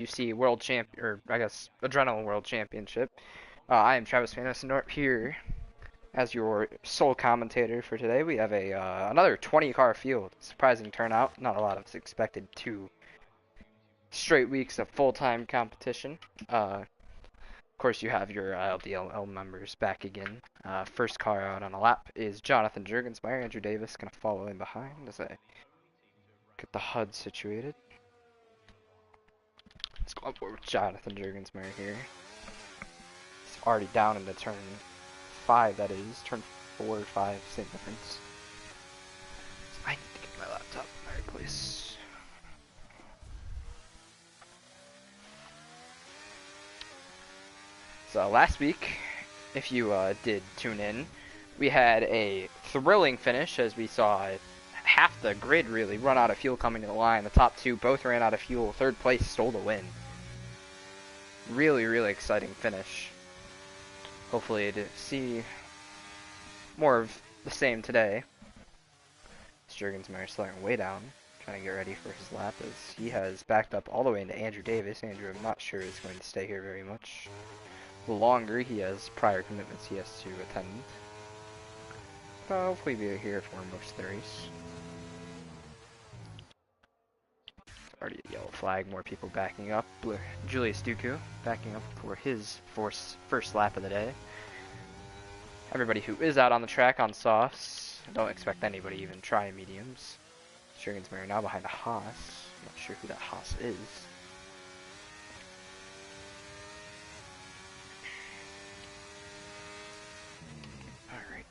AWC World Champ, or I guess Adrenaline World Championship. I am Travis Fanasendorp here as your sole commentator for today. We have a another 20 car field. Surprising turnout. Not a lot of us expected 2 straight weeks of full-time competition. Of course, you have your LDLL members back again. First car out on a lap is Jonathan Jurgensmeyer. Andrew Davis gonna follow in behind as I get the HUD situated. Let's go up with Jonathan Jurgensmeyer here. He's already down into turn 5, that is. Turn 4 or 5, same difference. So I need to get my laptop in the right place. So last week, if you did tune in, we had a thrilling finish as we saw half the grid really run out of fuel coming to the line. The top two both ran out of fuel. Third place stole the win. Really, really exciting finish. Hopefully to see more of the same today. Jurgensmeyer slowing way down, trying to get ready for his lap as he has backed up all the way into Andrew Davis. Andrew, I'm not sure, is going to stay here very much longer. He has prior commitments he has to attend. But hopefully be here for most of the race. Already a yellow flag, more people backing up. Julius Duku backing up for his first lap of the day. Everybody who is out on the track on softs, don't expect anybody even try mediums. Jurgensmeyer now behind a Haas. Not sure who that Haas is. Alright.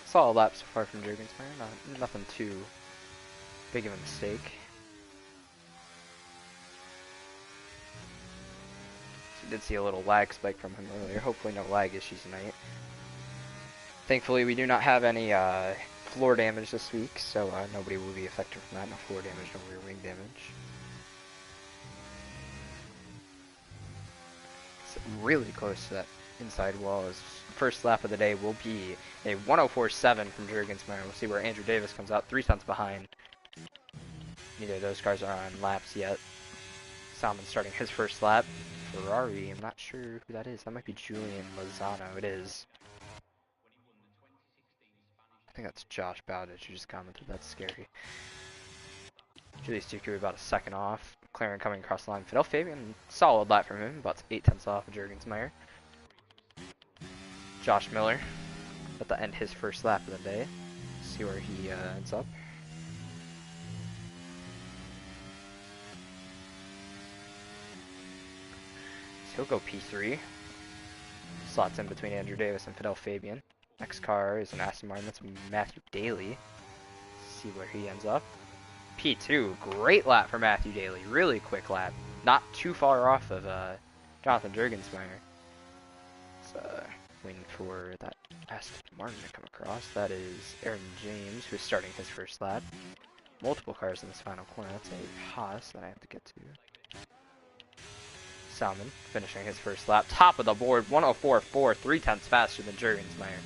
Solid lap so far from Jurgensmeyer. Nothing too big of a mistake. So did see a little lag spike from him earlier. Hopefully no lag issues tonight. Thankfully we do not have any floor damage this week, so nobody will be affected from that. No floor damage, no rear wing damage. It's really close to that inside wall. As first lap of the day will be a 104.7 from Jurgensmeyer. We'll see where Andrew Davis comes out 3 tenths behind. Neither of those cars are on laps yet. Salmon starting his first lap. Ferrari, I'm not sure who that is. That might be Julian Lozano. It is. I think that's Josh Bowditch who just commented. That's scary. Julius Duku about a second off. McLaren coming across the line. Fidel Fabian, solid lap from him. About 8 tenths off of Jurgensmeyer. Josh Miller about to end his first lap of the day. See where he ends up. So he'll go P3. Slots in between Andrew Davis and Fidel Fabian. Next car is an Aston Martin. That's Matthew Daly. See where he ends up. P2. Great lap for Matthew Daly. Really quick lap. Not too far off of Jonathan Jurgensmeyer. So, waiting for that Aston Martin to come across. That is Aaron James, who's starting his first lap. Multiple cars in this final corner. That's a Haas that I have to get to. Salmon finishing his first lap. Top of the board. 104.4. 3 tenths faster than Jurgensmeyer.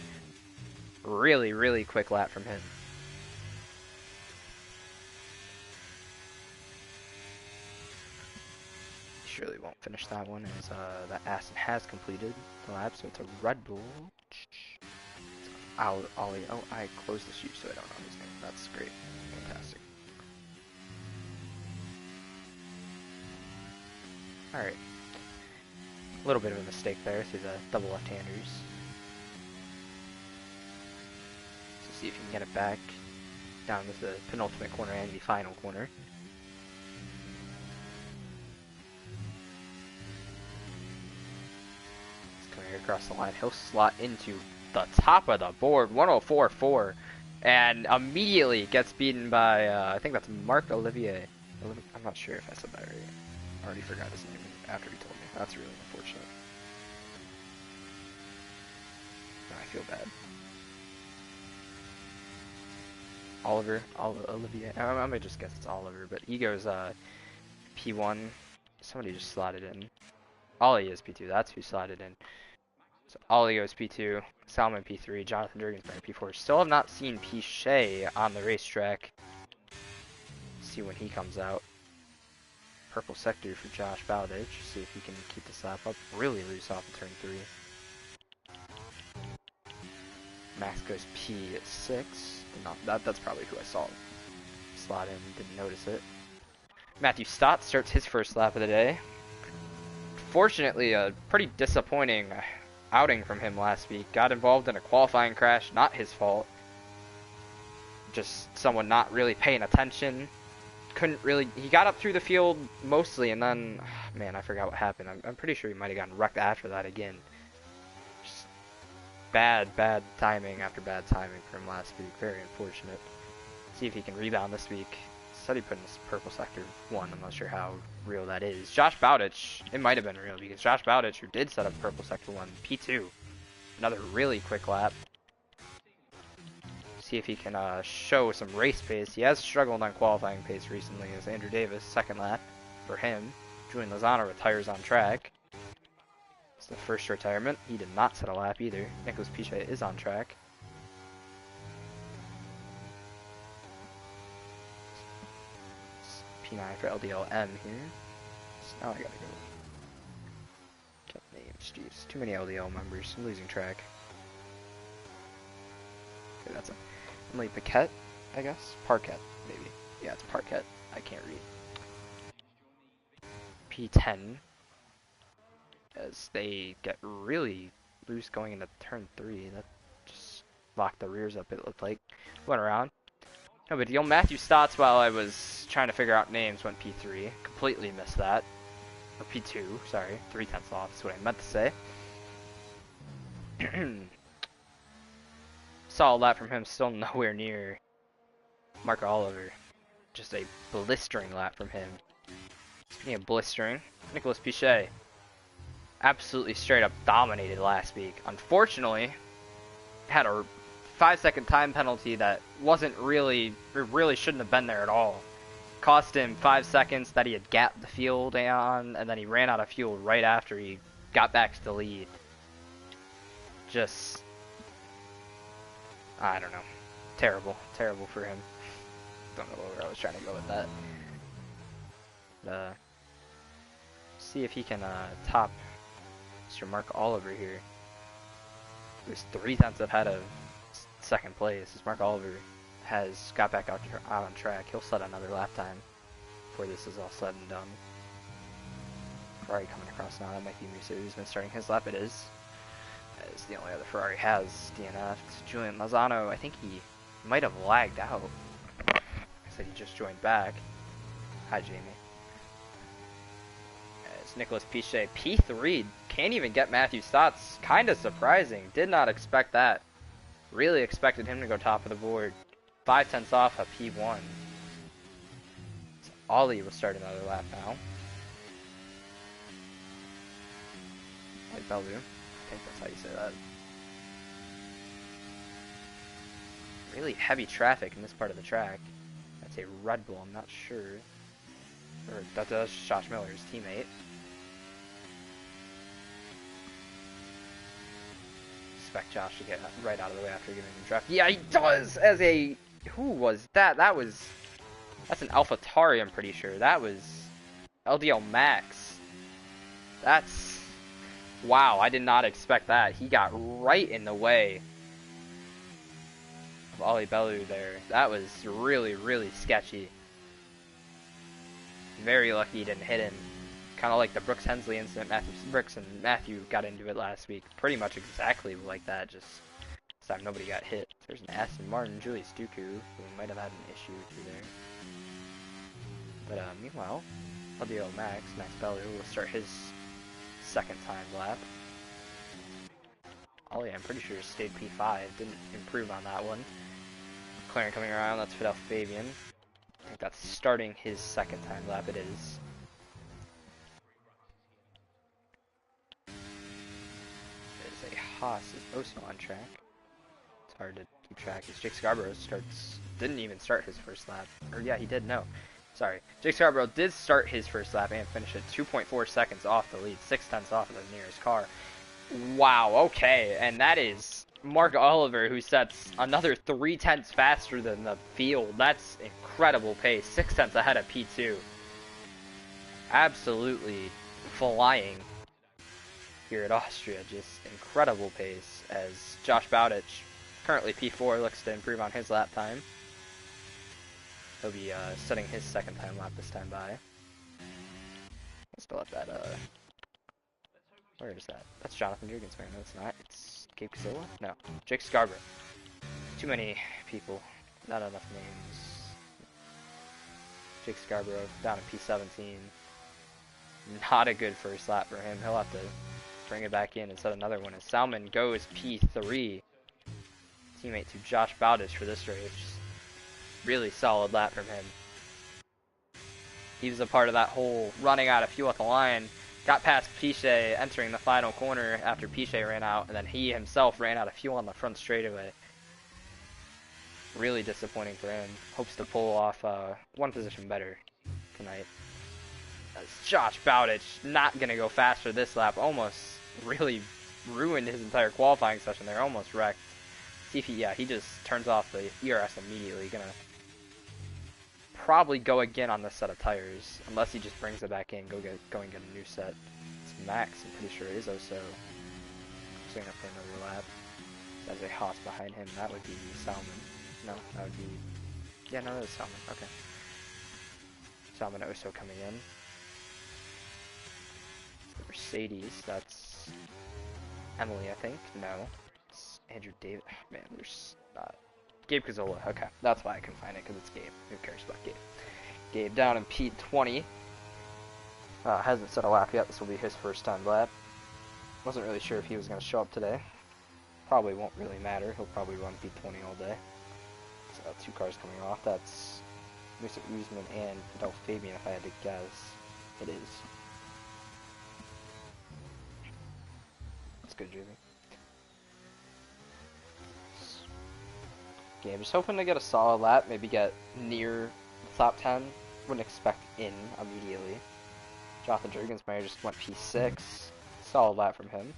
Really, really quick lap from him. Surely won't finish that one as that Aston has completed the lap, so it's a Red Bull. Ollie. Oh, I closed the shoe, so I don't know his name. That's great. Fantastic. Alright. A little bit of a mistake there through the double left-handers. So see if you can get it back down to the penultimate corner and the final corner. Across the line, he'll slot into the top of the board, 104.4, and immediately gets beaten by I think that's Marc Olivier. I'm not sure if I said that right. I already forgot his name after he told me. That's really unfortunate. I feel bad. Olivier. I'm gonna just guess it's Oliver, but he goes P1. Somebody just slotted in. Ollie is P2. That's who slotted in. So Ollie goes P2, Salmon P3, Jonathan Jurgensmeyer P4. Still have not seen Piche on the racetrack. See when he comes out. Purple sector for Josh Bowditch. See if he can keep this lap up. Really loose off of turn 3. Max goes P6. That's probably who I saw slot in. Didn't notice it. Matthew Stott starts his first lap of the day. Fortunately, a pretty disappointing outing from him last week. Got involved in a qualifying crash. Not his fault. Just someone not really paying attention. Couldn't really... He got up through the field mostly, and then... man, I forgot what happened. I'm pretty sure he might have gotten wrecked after that again. Just bad timing after bad timing for him last week. Very unfortunate. See if he can rebound this week. Said he put in this purple sector 1. I'm not sure how real that is. Josh Bowditch, it might have been real, because Josh Bowditch, who did set up purple sector 1, P2. Another really quick lap. See if he can show some race pace. He has struggled on qualifying pace recently as Andrew Davis, second lap for him. Julian Lozano retires on track. It's the first retirement. He did not set a lap either. Nicholas Piche is on track. P9 for LDLM here. So now I gotta go. Get names, jeez. Too many LDL members. I'm losing track. Okay, that's it. Emily Paquette, I guess? Parquette, maybe. Yeah, it's Parquette. I can't read. P10. As they get really loose going into turn 3. That just locked the rears up, it looked like. Went around. No big deal. Matthew Stotts, while I was trying to figure out names, went P3. Completely missed that. Or P2, sorry. 3/10 off is what I meant to say. Saw a lap from him, still nowhere near Mark Oliver. Just a blistering lap from him. Speaking of blistering, Nicholas Piche absolutely straight up dominated last week. Unfortunately, had a 5-second time penalty that wasn't really shouldn't have been there at all. Cost him 5 seconds that he had gapped the field on, and then he ran out of fuel right after he got back to the lead. Just, I don't know. Terrible for him. Don't know where I was trying to go with that. See if he can top Mr. Mark Oliver here. Who's 3/10 ahead of second place. As Mark Oliver has got back out on track. He'll set another lap time before this is all said and done. Ferrari coming across now. That might be Musa who's been starting his lap. It is. As the only other Ferrari has DNF'd. Julian Lozano, I think he might have lagged out. I said he just joined back. Hi, Jamie. As Nicholas Piche, P3, can't even get Matthew Stotts. Kind of surprising. Did not expect that. Really expected him to go top of the board. 5/10 off a P1. So Ollie will start another lap now. Like Bellu. I think that's how you say that. Really heavy traffic in this part of the track. That's a Red Bull, I'm not sure. Or that's Josh Miller's teammate. Expect Josh to get right out of the way after giving him draft. Yeah, he does! As a... Who was that? That's an AlphaTauri, I'm pretty sure. That was LDL Max. That's... Wow, I did not expect that. He got right in the way of Ollie Bellu there. That was really sketchy. Very lucky he didn't hit him. Kind of like the Brooks Hensley incident. Brooks and Matthew got into it last week. Pretty much exactly like that. Just this time nobody got hit. There's an Aston Martin, Julius Duku, who might have had an issue through there. But meanwhile, LDO Max Bellu will start his second time lap. Ollie, I'm pretty sure stayed P5. Didn't improve on that one. McLaren coming around. That's Fidel Fabian. I think that's starting his second time lap. It is. There's a Haas is also on track. It's hard to keep track. As Jake Scarborough didn't even start his first lap. Or yeah, he did. No, sorry. Jake Scarborough did start his first lap and finish it 2.4 seconds off the lead, 0.6 off of the nearest car. Wow. Okay, and that is Mark Oliver, who sets another 3/10 faster than the field. That's incredible pace. 6/10 ahead of P2. Absolutely flying here at Austria. Just incredible pace as Josh Bowditch, currently P4, looks to improve on his lap time. He'll be setting his second time lap this time by. Let's spell out that, where is that? That's Jonathan Jurgens, man. No, it's not. It's Gabe Kazilla? No. Jake Scarborough. Too many people. Not enough names. Jake Scarborough down in P17. Not a good first lap for him. He'll have to bring it back in and set another one as Salmon goes P3. Teammate to Josh Bowditch for this race. Really solid lap from him. He was a part of that whole running out of fuel at the line. Got past Piche entering the final corner after Piche ran out, and then he himself ran out of fuel on the front straightaway. Really disappointing for him. Hopes to pull off one position better tonight. As Josh Bowditch not going to go faster this lap. Almost really ruined his entire qualifying session there. Almost wrecked. See if he just turns off the ERS immediately. Going to probably go again on this set of tires, unless he just brings it back in, go and get a new set. It's Max, I'm pretty sure it is also setting up for another lap. There's a Haas behind him, that would be Salmon. No, that would be, yeah, no, that is Salmon, okay. Salmon Oso coming in. The Mercedes, that's Emily, I think, no. It's Andrew David, man, there's not. Gabe Kazzola, okay. That's why I couldn't find it, because it's Gabe. Who cares about Gabe? Gabe down in P20. Hasn't set a lap yet. This will be his first time lap. Wasn't really sure if he was going to show up today. Probably won't really matter. He'll probably run P20 all day. So, two cars coming off. That's Mr. Usman and Adolf Fabian, if I had to guess. It is. That's good, Jimmy. Game. Just hoping to get a solid lap, maybe get near the top 10. Wouldn't expect in immediately. Jonathan Jurgensmeyer just went P6. Solid lap from him.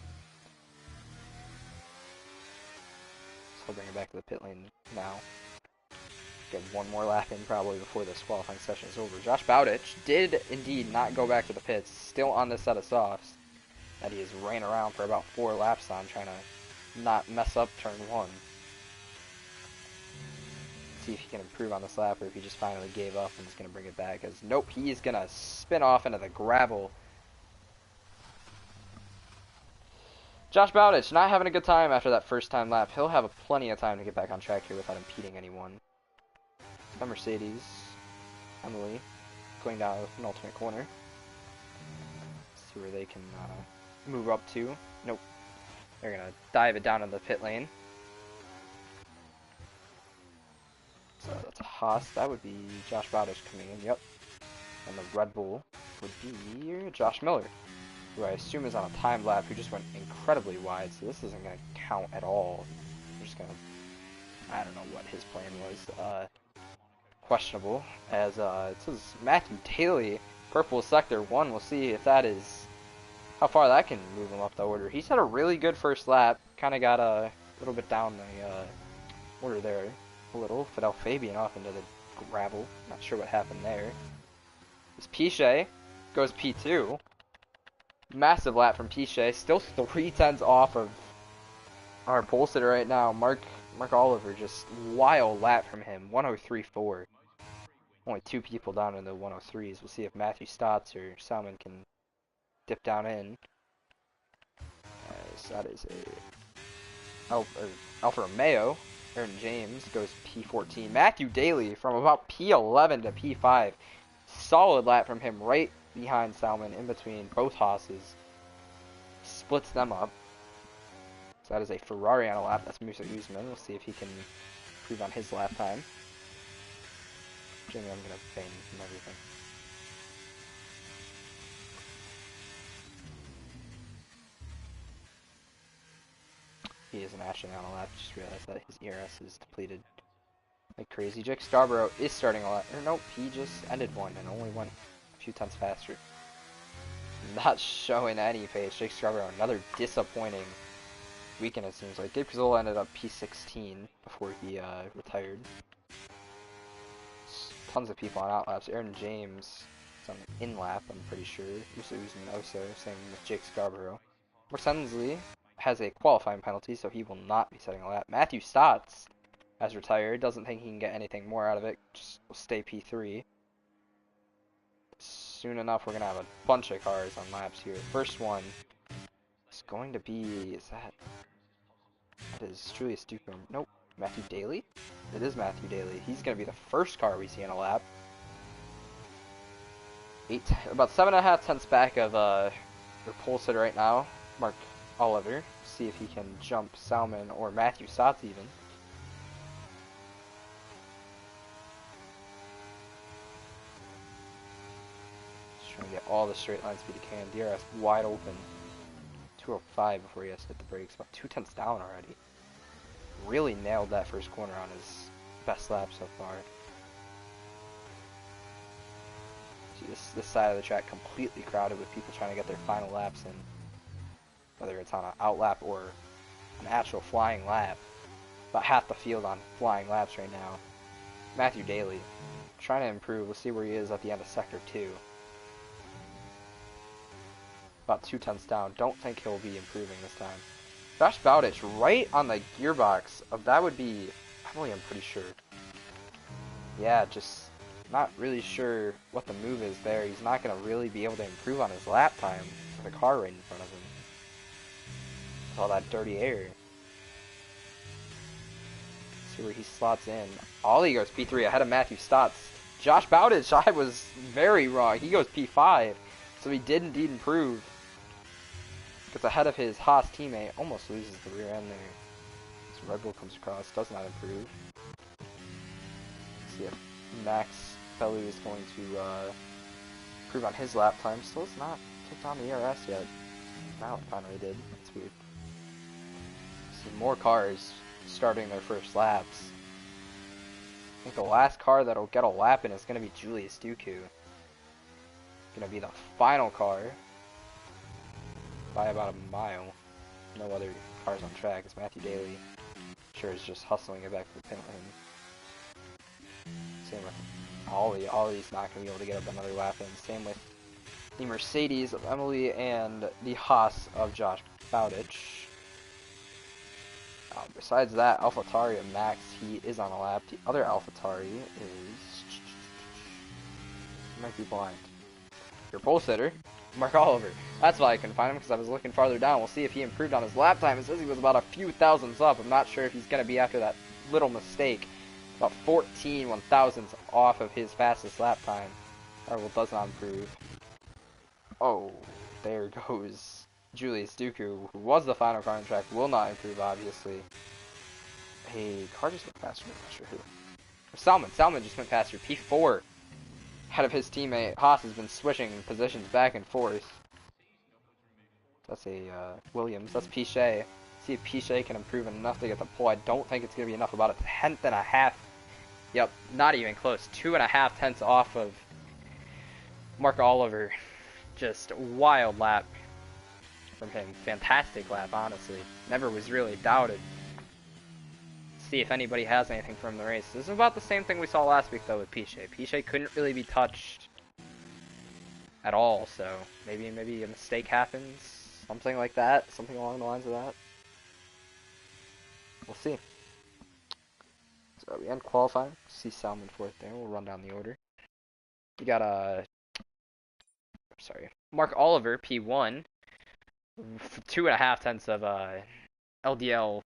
So he'll bring it back to the pit lane now. Get one more lap in probably before this qualifying session is over. Josh Bowditch did indeed not go back to the pits. Still on this set of softs that he has ran around for about 4 laps on, trying to not mess up turn 1. See if he can improve on this lap, or if he just finally gave up and is going to bring it back. As nope, he is going to spin off into the gravel. Josh Bowditch not having a good time after that first time lap. He'll have plenty of time to get back on track here without impeding anyone. The Mercedes, Emily, going down an alternate corner. See where they can move up to. Nope, they're going to dive it down in the pit lane. So that's a Haas. That would be Josh Bowditch coming in, yep. And the Red Bull would be Josh Miller, who I assume is on a time lap, who just went incredibly wide, so this isn't going to count at all. We're just going to, I don't know what his plan was. Questionable, as it says Matthew Daly, purple sector 1. We'll see if that is, how far that can move him up the order. He's had a really good first lap, kind of got a little bit down the order there. A little. Fidel Fabian off into the gravel. Not sure what happened there. This Piche goes P2. Massive lap from Piche. Still 3/10 off of our pole sitter right now. Mark Oliver, just wild lap from him. 103.4. Only 2 people down in the 103s. We'll see if Matthew Stotts or Salmon can dip down in. As that is a Alfa Romeo. Aaron James goes P14. Matthew Daly from about P11 to P5. Solid lap from him right behind Salmon, in between both Haas's. Splits them up. So that is a Ferrari on a lap. That's Musa Usman. We'll see if he can improve on his lap time. Jimmy, I'm going to ban him from everything. He isn't actually on a lap. Just realized that his ERS is depleted like crazy. Jake Scarborough is starting a lap. Or nope, he just ended one and only went a few tenths faster. Not showing any pace. Jake Scarborough, another disappointing weekend, it seems like. Gabe Cazzola ended up P16 before he retired. Tons of people on out laps. Aaron James is on the in lap, I'm pretty sure. Uso Uso, same with Jake Scarborough. Mark Sensley has a qualifying penalty, so he will not be setting a lap. Matthew Stotts has retired. Doesn't think he can get anything more out of it. Just will stay P3. Soon enough, we're going to have a bunch of cars on laps here. First one is going to be... That is Julius Duke. Nope. Matthew Daly? It is Matthew Daly. He's going to be the first car we see in a lap. About 7.5 tenths back of your pole sitter right now, Mark Oliver. See if he can jump Salmon or Matthew Stotts even. Just trying to get all the straight line speed he can. DRS wide open. 205 before he has to hit the brakes. About 2 tenths down already. Really nailed that first corner on his best lap so far. See this side of the track completely crowded with people trying to get their final laps in. Whether it's on an out lap or an actual flying lap. About half the field on flying laps right now. Matthew Daly trying to improve. We'll see where he is at the end of sector 2. About 2 tenths down. Don't think he'll be improving this time. Josh Bowditch right on the gearbox of that would be Emily, I'm pretty sure. Yeah, just not really sure what the move is there. He's not going to really be able to improve on his lap time with a car right in front of him. With all that dirty air. See where he slots in. Ollie goes P3 ahead of Matthew Stotts. Josh Bowditch, I was very wrong. He goes P5. So he did indeed improve. Gets ahead of his Haas teammate. Almost loses the rear end there. So Red Bull comes across. Does not improve. Let's see if Max Bellew is going to improve on his lap time. Still has not kicked on the ERS yet. Now it finally did. That's weird. See more cars starting their first laps. I think the last car that'll get a lap in is going to be Julius Duku. Going to be the final car by about a mile. No other cars on track. It's Matthew Daly. Sure is just hustling it back to the pit lane. Same with Ollie. Ollie's not going to be able to get up another lap in. Same with the Mercedes of Emily and the Haas of Josh Bowditch. Besides that, AlphaTauri of Max, he is on a lap. The other AlphaTauri is... might be blind. Your pole sitter, Mark Oliver. That's why I couldn't find him, because I was looking farther down. We'll see if he improved on his lap time. It says he was about a few thousandths up. I'm not sure if he's going to be after that little mistake. About 14 one-thousandths off of his fastest lap time. Or does not improve. Oh, there goes Julius Duku, who was the final car on track. Will not improve, obviously. Hey, car just went faster. I'm not sure who. Salmon just went faster. P4. Head of his teammate. Haas has been switching positions back and forth. That's a Williams. That's Pichet. See if Pichet can improve enough to get the pole. I don't think it's going to be enough. About a tenth and a half. Yep, not even close. 2.5 tenths off of Mark Oliver. Just wild lap from him. Fantastic lap, honestly. Never was really doubted. See if anybody has anything from the race. This is about the same thing we saw last week though with Pichet. Pichet couldn't really be touched at all, so maybe a mistake happens, something like that, something along the lines of that. We'll see. So we end qualifying. See Salmon fourth there. We'll run down the order. We got Mark Oliver P1, 2.5 tenths of LDL.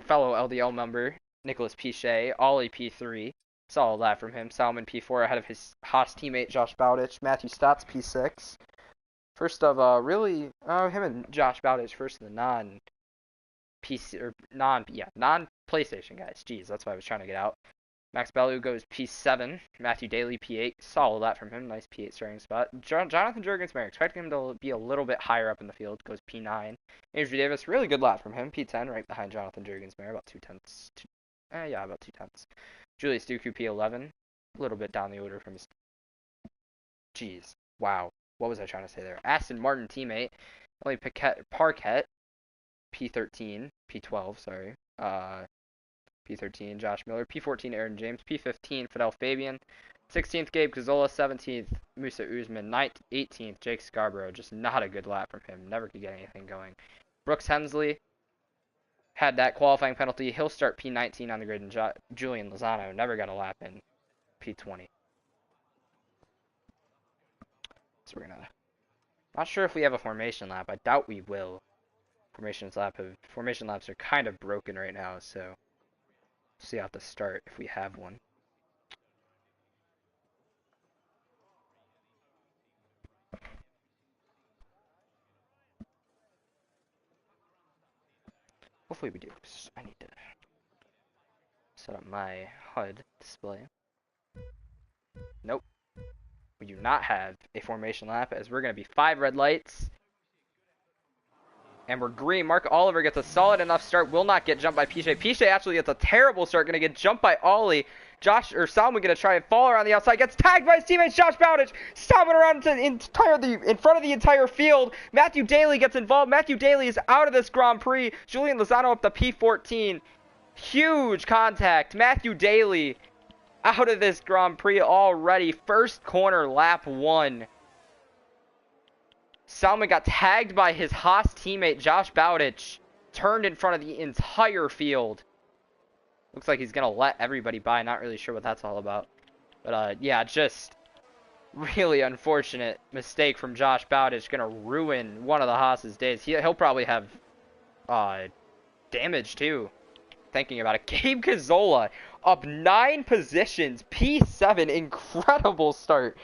Fellow LDL member, Nicholas Pichet, Ollie P3, solid lap from him. Salmon P4 ahead of his Haas teammate Josh Bowditch. Matthew Stotts P6. First of him and Josh Bowditch first in the non-PC or non-PlayStation guys. Jeez, that's what I was trying to get out. Max Bellew goes P7. Matthew Daly P8. Solid lap from him. Nice P8 starting spot. Jonathan Jurgensmeyer, expecting him to be a little bit higher up in the field. Goes P9. Andrew Davis, really good lap from him. P10, right behind Jonathan Jurgensmeyer. About 2 tenths. About 2 tenths. Julius Duku P11. A little bit down the order from his... Jeez. Wow. What was I trying to say there? Aston Martin teammate. Only Parquet. P13, P12, sorry. P13, Josh Miller. P14, Aaron James. P15, Fidel Fabian. 16th, Gabe Cazzola. 17th, Musa Usman. 18th, Jake Scarborough. Just not a good lap from him. Never could get anything going. Brooks Hensley had that qualifying penalty. He'll start P19 on the grid. And Julian Lozano never got a lap in P20. So we're gonna... Not sure if we have a formation lap. I doubt we will. Formation laps are kind of broken right now, so we'll see at the start if we have one. Hopefully we do. I need to set up my HUD display. Nope. We do not have a formation lap, as we're going to be 5 red lights. And we're green. Mark Oliver gets a solid enough start. Will not get jumped by Piche. Piche actually gets a terrible start. Going to get jumped by Ollie. Salmon going to try and fall around the outside. Gets tagged by his teammates. Josh Bowditch stomping around in front of the entire field. Matthew Daly gets involved. Matthew Daly is out of this Grand Prix. Julian Lozano up to P14. Huge contact. Matthew Daly out of this Grand Prix already. First corner, lap 1. Salmon got tagged by his Haas teammate, Josh Bowditch. Turned in front of the entire field. Looks like he's going to let everybody by. Not really sure what that's all about. But, yeah, just really unfortunate mistake from Josh Bowditch. Going to ruin one of the Haas's days. He'll probably have damage, too. Thinking about it. Gabe Cazzola up 9 positions. P7. Incredible start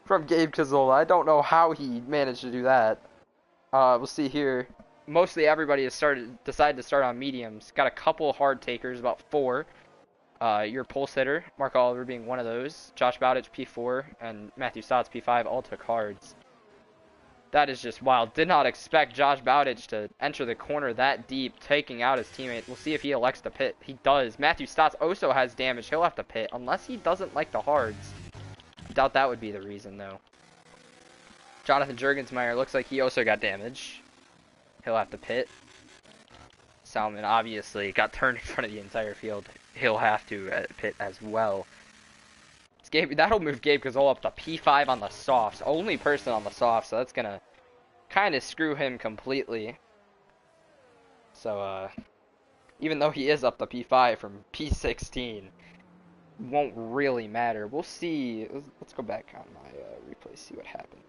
from Gabe Cazzola. I don't know how he managed to do that. We'll see here. Mostly everybody has decided to start on mediums. Got a couple hard takers, about 4. Your pulse hitter, Mark Oliver being one of those. Josh Bowditch P4 and Matthew Stotts P5 all took hards. That is just wild. Did not expect Josh Bowditch to enter the corner that deep, taking out his teammate. We'll see if he elects to pit. He does. Matthew Stotts also has damage. He'll have to pit, unless he doesn't like the hards. Doubt that would be the reason, though. Jonathan Jurgensmeyer looks like he also got damage. He'll have to pit. Salmon obviously got turned in front of the entire field. He'll have to pit as well. That'll move Gabe Cazzola up to P5 on the softs. Only person on the softs, so that's going to kind of screw him completely. So, even though he is up to P5 from P16, won't really matter. We'll see. Let's go back on my replay, see what happened.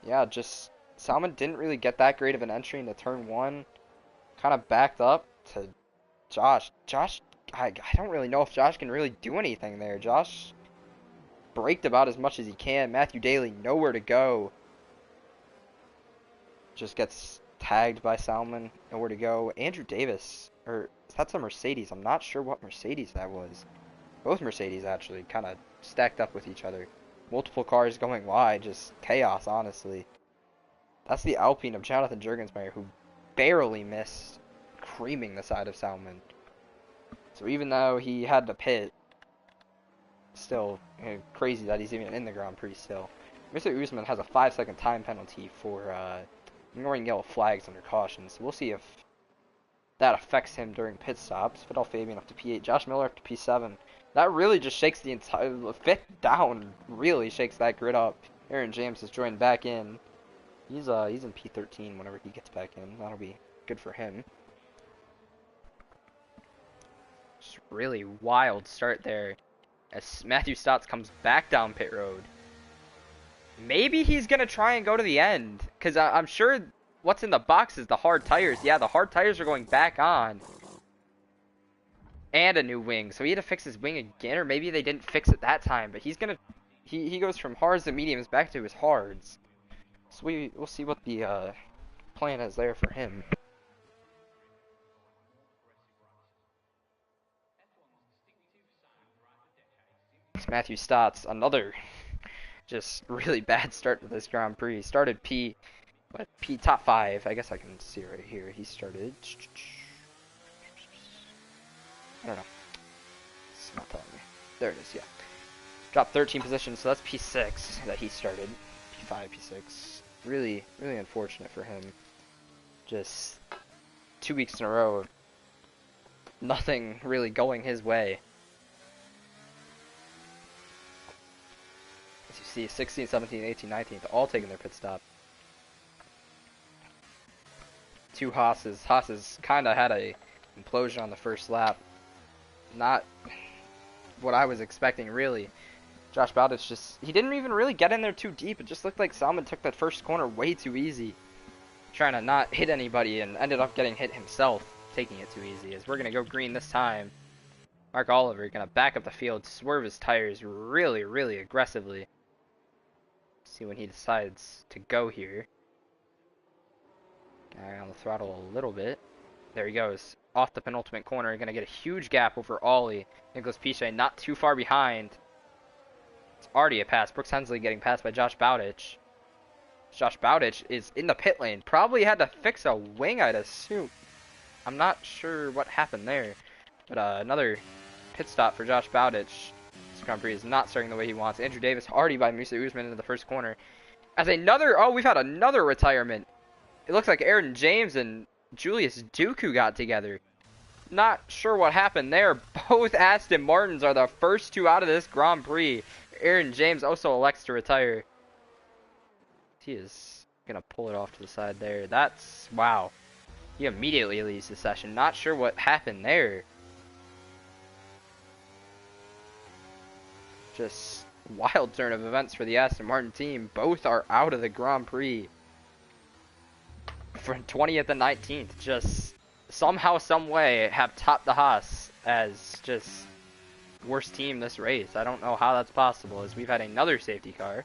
Yeah, just Salmon didn't really get that great of an entry into turn 1. Kind of backed up to Josh. I don't really know if Josh can really do anything there. Josh braked about as much as he can. Matthew Daly nowhere to go. Just gets tagged by Salmon, nowhere to go. Andrew Davis, or that's a Mercedes. I'm not sure what Mercedes that was. Both Mercedes actually kind of stacked up with each other. Multiple cars going wide, just chaos, honestly. That's the Alpine of Jonathan Jurgensmeyer, who barely missed, creaming the side of Salmon. So even though he had to pit, still crazy that he's even in the Grand Prix still. Mr. Usman has a 5-second time penalty for ignoring yellow flags under caution, so we'll see if that affects him during pit stops. Fidel Fabian up to P8, Josh Miller up to P7. That really just shakes the entire 5th down. Really shakes that grid up. Aaron James has joined back in. He's in P13 whenever he gets back in. That'll be good for him. Just really wild start there as Matthew Stotts comes back down pit road. Maybe he's gonna try and go to the end, because I'm sure what's in the box is the hard tires. Yeah, the hard tires are going back on. And a new wing, so he had to fix his wing again, or maybe they didn't fix it that time, but he's gonna, he goes from hards to mediums back to his hards. So we'll see what the plan is there for him. It's Matthew Stotts, another just really bad start to this Grand Prix. Started P top 5, I guess I can see right here. He started, I don't know. It's not telling me. There it is, yeah. Dropped 13 positions, so that's P6 that he started. P5, P6. Really, really unfortunate for him. Just 2 weeks in a row of nothing really going his way. As you see, 16, 17, 18, 19, all taking their pit stop. 2 Haas's. Haas's kind of had a implosion on the first lap. Not what I was expecting, really. Josh Bowditch he didn't even really get in there too deep. It just looked like Salmon took that first corner way too easy, trying to not hit anybody, and ended up getting hit himself, taking it too easy. As we're going to go green this time. Mark Oliver going to back up the field, swerve his tires really, really aggressively. See when he decides to go here. On the throttle a little bit. There he goes. Off the penultimate corner. Going to get a huge gap over Ollie. Nicholas Piche not too far behind. It's already a pass. Brooks Hensley getting passed by Josh Bowditch. Josh Bowditch is in the pit lane. Probably had to fix a wing, I'd assume. I'm not sure what happened there. But another pit stop for Josh Bowditch. This Grand Prix is not starting the way he wants. Andrew Davis already by Musa Usman into the first corner. As we've had another retirement. It looks like Aaron James and Julius Dooku got together. Not sure what happened there. Both Aston Martins are the first 2 out of this Grand Prix. Aaron James also elects to retire. He is going to pull it off to the side there. That's, wow. He immediately leaves the session. Not sure what happened there. Just wild turn of events for the Aston Martin team. Both are out of the Grand Prix. From 20th and 19th. Just somehow, some way have topped the Haas as just worst team this race. I don't know how that's possible, as we've had another safety car.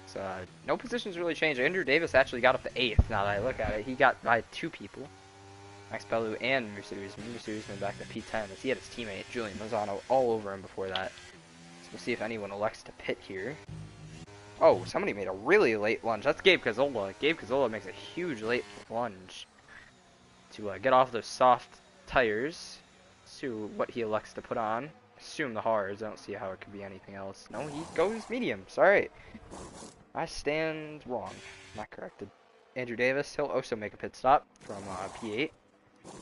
So, no positions really changed. Andrew Davis actually got up to 8th now that I look at it. He got by 2 people. Max Bellew and Musa Usman. Musa Usman back to P10 as he had his teammate Julian Lozano all over him before that. So we'll see if anyone elects to pit here. Oh, somebody made a really late lunge. That's Gabe Cazzola. Gabe Cazzola makes a huge late lunge to get off those soft tires. See what he elects to put on. Assume the hards. I don't see how it could be anything else. No, he goes medium. Sorry. I stand wrong. Not corrected. Andrew Davis, he'll also make a pit stop from P8.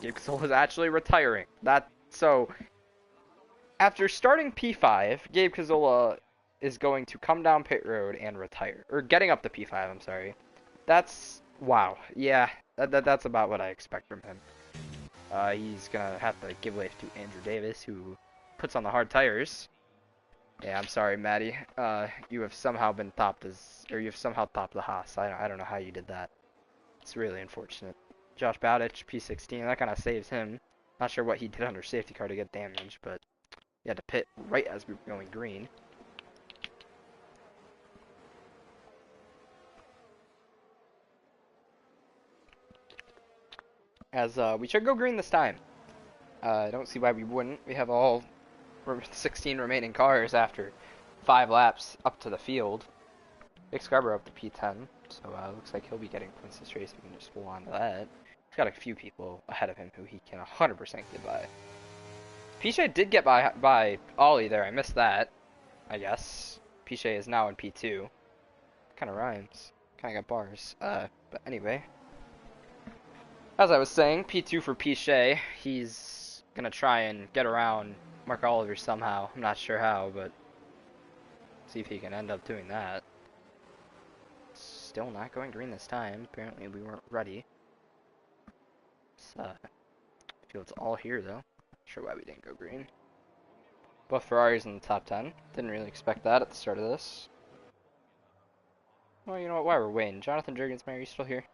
Gabe Cazzola is actually retiring. So, after starting P5, Gabe Cazzola is going to come down pit road and retire. Or getting up to P5, I'm sorry. That's, wow. Yeah, that's about what I expect from him. He's going to have to give way to Andrew Davis, who puts on the hard tires. Yeah, I'm sorry, Maddie. You have somehow been topped you've somehow topped the Haas. I don't know how you did that. It's really unfortunate. Josh Bowditch, P16, that kind of saves him. Not sure what he did under safety car to get damaged, but he had to pit right as we were going green. As we should go green this time. I don't see why we wouldn't. We have all 16 remaining cars after 5 laps up to the field. Vic Scarborough up to P10, so looks like he'll be getting points this race. We can just hold on to that. He's got a few people ahead of him who he can 100% get by. Piche did get by Ollie there. I missed that, I guess. Piche is now in P2. Kind of rhymes. Kind of got bars. But anyway. As I was saying, P2 for Piche. He's going to try and get around Mark Oliver somehow. I'm not sure how, but see if he can end up doing that. Still not going green this time. Apparently we weren't ready. Field's all here though. Not sure why we didn't go green. Both Ferraris in the top 10. Didn't really expect that at the start of this. Well, you know what? While we're waiting, Jonathan Jurgensmeyer, are you still here?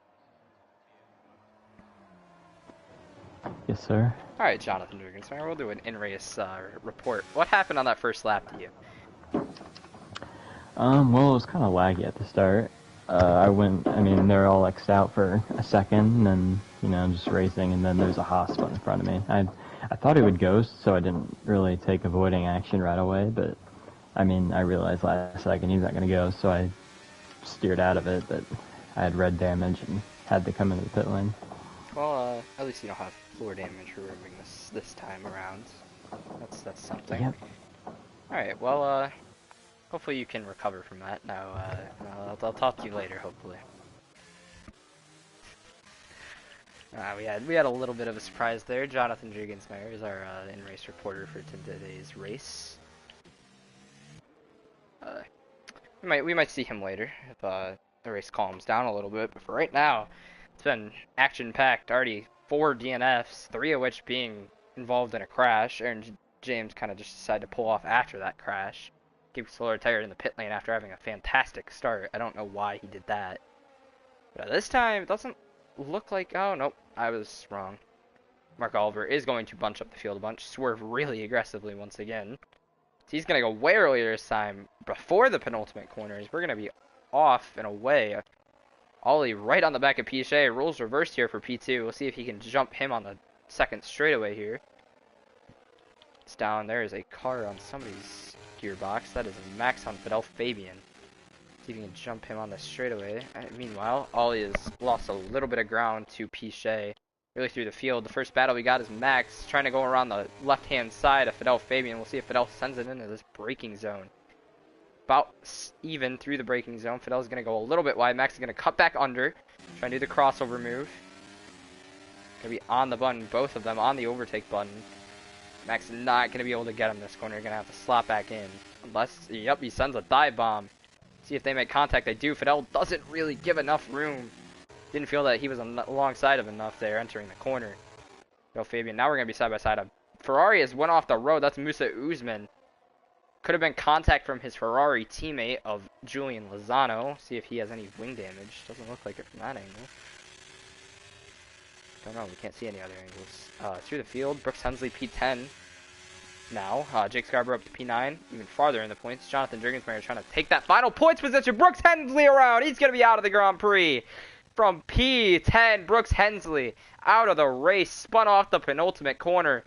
Yes, sir. Alright, Jonathan Jurgensmeyer, we'll do an in-race report. What happened on that first lap to you? Well, it was kind of laggy at the start. I mean, they're all X'd out for a second, and then, just racing, and then there's a Haas spot in front of me. I thought it would ghost, so I didn't really take avoiding action right away, but, I mean, I realized last second he's not going to go, so I steered out of it, but I had red damage and had to come into the pit lane. Well, at least you don't have floor damage for removing this time around. That's something. Yep. Alright, well, hopefully you can recover from that. Now, I'll talk to you later, hopefully. We had a little bit of a surprise there. Jonathan Jurgensmeyer is our in-race reporter for today's race. We might see him later if the race calms down a little bit. But for right now, it's been action-packed. Already 4 DNFs, 3 of which being involved in a crash. Aaron James kind of just decided to pull off after that crash. Keep slower tired in the pit lane after having a fantastic start. I don't know why he did that. But this time, it doesn't look like... Oh, nope. I was wrong. Mark Oliver is going to bunch up the field a bunch. Swerve really aggressively once again. So he's going to go way earlier this time before the penultimate corners. We're going to be off and away. Ollie right on the back of Pichet. Rules reversed here for P2. We'll see if he can jump him on the second straightaway here. It's down. There is a car on somebody's gearbox. That is Max on Fidel Fabian. See if you can jump him on the straightaway. Meanwhile, Ollie has lost a little bit of ground to Pichet. Really through the field. The first battle we got is Max trying to go around the left-hand side of Fidel Fabian. We'll see if Fidel sends it into this braking zone. About even through the braking zone. Fidel's going to go a little bit wide. Max is going to cut back under. Try and do the crossover move. Going to be on the button, both of them on the overtake button. Max is not going to be able to get him this corner. Going to have to slot back in. Unless, yep, he sends a dive bomb. See if they make contact. They do. Fidel doesn't really give enough room. Didn't feel that he was alongside of enough there entering the corner. Go Fabian. Now we're going to be side by side. Ferrari has went off the road. That's Musa Uzman. Could have been contact from his Ferrari teammate of Julian Lozano. See if he has any wing damage. Doesn't look like it from that angle. Don't know. We can't see any other angles. Through the field. Brooks Hensley P10. Now, Jake Scarborough up to P9, even farther in the points. Jonathan Jurgensmeyer trying to take that final points position. Brooks Hensley around. He's going to be out of the Grand Prix. From P10, Brooks Hensley out of the race. Spun off the penultimate corner.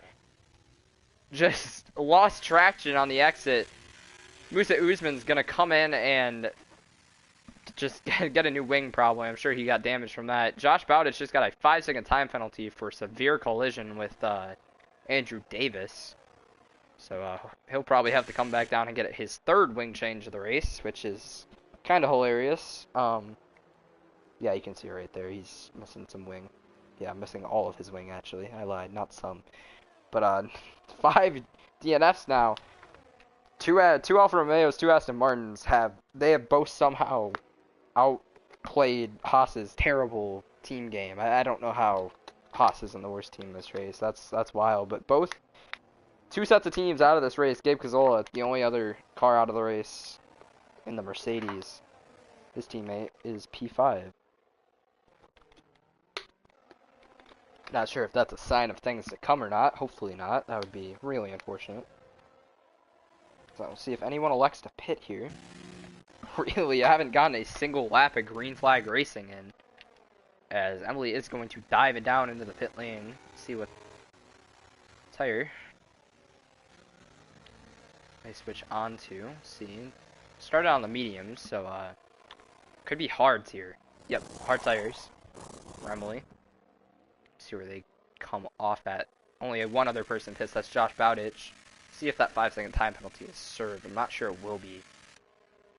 Just lost traction on the exit. Musa Uzman's going to come in and just get a new wing probably. I'm sure he got damage from that. Josh Bowditch just got a 5-second time penalty for severe collision with Andrew Davis. So he'll probably have to come back down and get his third wing change of the race, which is kind of hilarious. Yeah, you can see right there. He's missing some wing. Yeah, missing all of his wing, actually. I lied, not some. But 5 DNFs now. 2 Alfa Romeos, 2 Aston Martins have both somehow outplayed Haas's terrible team game. I don't know how Haas isn't the worst team in this race. That's wild. But both 2 sets of teams out of this race. Gabe Cazola, the only other car out of the race in the Mercedes. His teammate is P5. Not sure if that's a sign of things to come or not. Hopefully not. That would be really unfortunate. So we'll see if anyone elects to pit here. Really, I haven't gotten a single lap of green flag racing in. As Emily is going to dive it down into the pit lane. See what tire I switch on to. See. Started on the mediums, so could be hards here. Yep, hard tires for Emily. See where they come off at. Only one other person pits, that's Josh Bowditch. See if that 5-second time penalty is served. I'm not sure it will be.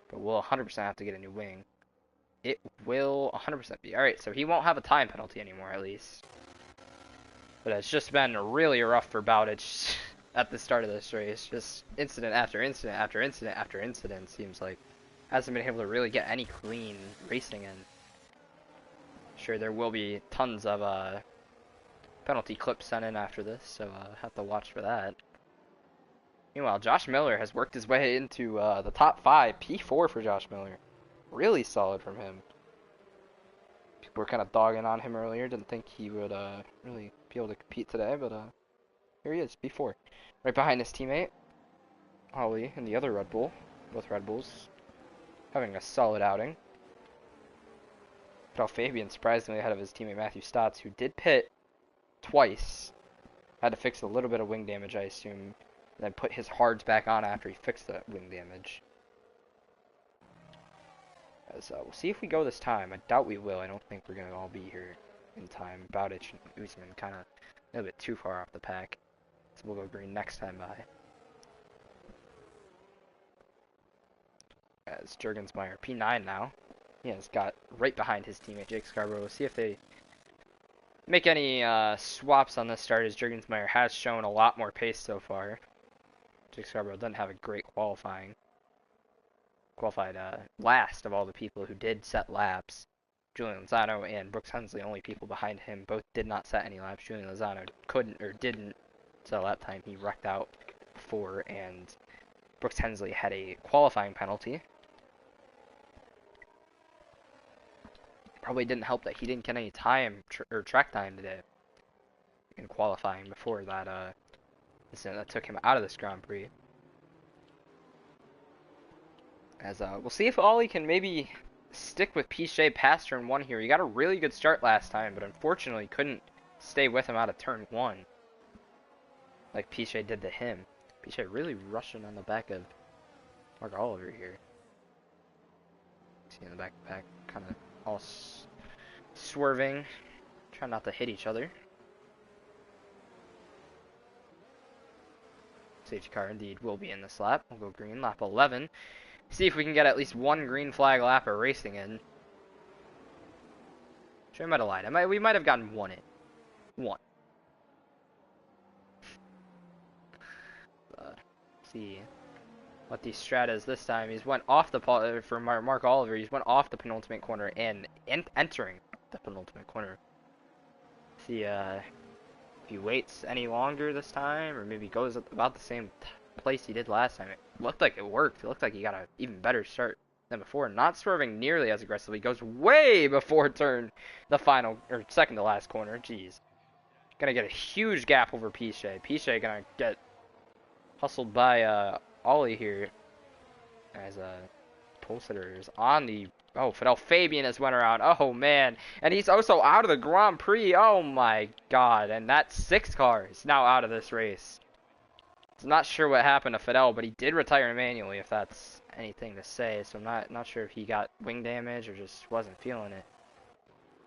But we'll 100% have to get a new wing. It will 100% be. Alright, so he won't have a time penalty anymore, at least. But it's just been really rough for Bowditch at the start of this race. Just incident after incident after incident after incident, seems like. Hasn't been able to really get any clean racing in. Sure, there will be tons of penalty clips sent in after this, so have to watch for that. Meanwhile, Josh Miller has worked his way into the top 5. P4 for Josh Miller. Really solid from him. People were kind of dogging on him earlier. Didn't think he would really be able to compete today, but here he is, P4. Right behind his teammate, Ollie, and the other Red Bull. Both Red Bulls having a solid outing. But Fabian surprisingly ahead of his teammate Matthew Stotts, who did pit twice. Had to fix a little bit of wing damage, I assume. And then put his hards back on after he fixed that wing damage. As, we'll see if we go this time. I doubt we will. I don't think we're going to all be here in time. Bowditch and Usman kind of a little bit too far off the pack. So we'll go green next time by. As Jurgensmeyer, P9 now. He has got right behind his teammate Jake Scarborough. We'll see if they make any swaps on this start, as Jurgensmeyer has shown a lot more pace so far. Jake Scarborough doesn't have a great qualified last of all the people who did set laps. Julian Lozano and Brooks Hensley, only people behind him, both did not set any laps. Julian Lozano couldn't or didn't set a lap time. He wrecked out before, and Brooks Hensley had a qualifying penalty. Probably didn't help that he didn't get any time or track time today in qualifying before that incident that took him out of this Grand Prix. As we'll see if Ollie can maybe stick with Piché past turn 1 here. He got a really good start last time, but unfortunately couldn't stay with him out of turn 1 like Piché did to him. Piché really rushing on the back of Mark Oliver here. See in the back of the pack, kind of all swerving, trying not to hit each other. Safety car indeed will be in this lap. We'll go green, lap 11. See if we can get at least one green flag lap of racing in. Sure, I might have lied. We might have gotten one in. One. See what the strat is this time. He's went off the for Mark Oliver. He's went off the penultimate corner and entering the penultimate corner. See if he waits any longer this time, or maybe goes about the same place he did last time. It looked like it worked. It looked like he got an even better start than before. Not swerving nearly as aggressively. Goes way before the final or second to last corner. Jeez, gonna get a huge gap over Piché. Piché gonna get hustled by Ollie here, as pole sitters on the Fidel Fabian has went around. Oh man, and he's also out of the Grand Prix. Oh my god, and that 6 car is now out of this race. I'm not sure what happened to Fidel, but he did retire manually, if that's anything to say. So I'm not sure if he got wing damage or just wasn't feeling it.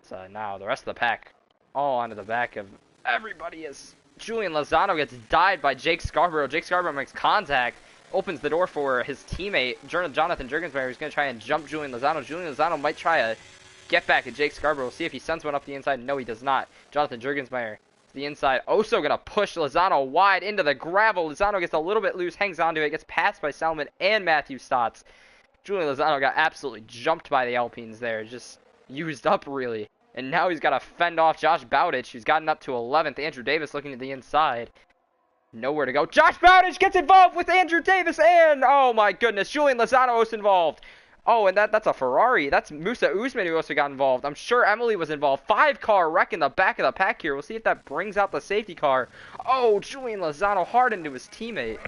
So now the rest of the pack all onto the back of everybody as Julian Lozano gets died by Jake Scarborough. Jake Scarborough makes contact, opens the door for his teammate, Jonathan Jurgensmeyer, who's going to try and jump Julian Lozano. Julian Lozano might try to get back at Jake Scarborough. We'll see if he sends one up the inside. No, he does not. Jonathan Jurgensmeyer to the inside. Also going to push Lozano wide into the gravel. Lozano gets a little bit loose, hangs onto it, gets passed by Salmon and Matthew Stotts. Julian Lozano got absolutely jumped by the Alpines there. Just used up, really. And now he's got to fend off Josh Bowditch, who's gotten up to 11th. Andrew Davis looking to the inside. Nowhere to go. Josh Bowditch gets involved with Andrew Davis, and oh my goodness, Julian Lozano was involved. Oh, and that's a Ferrari. That's Musa Usman who also got involved. I'm sure Emily was involved. 5-car wreck in the back of the pack here. We'll see if that brings out the safety car. Oh, Julian Lozano hard into his teammate.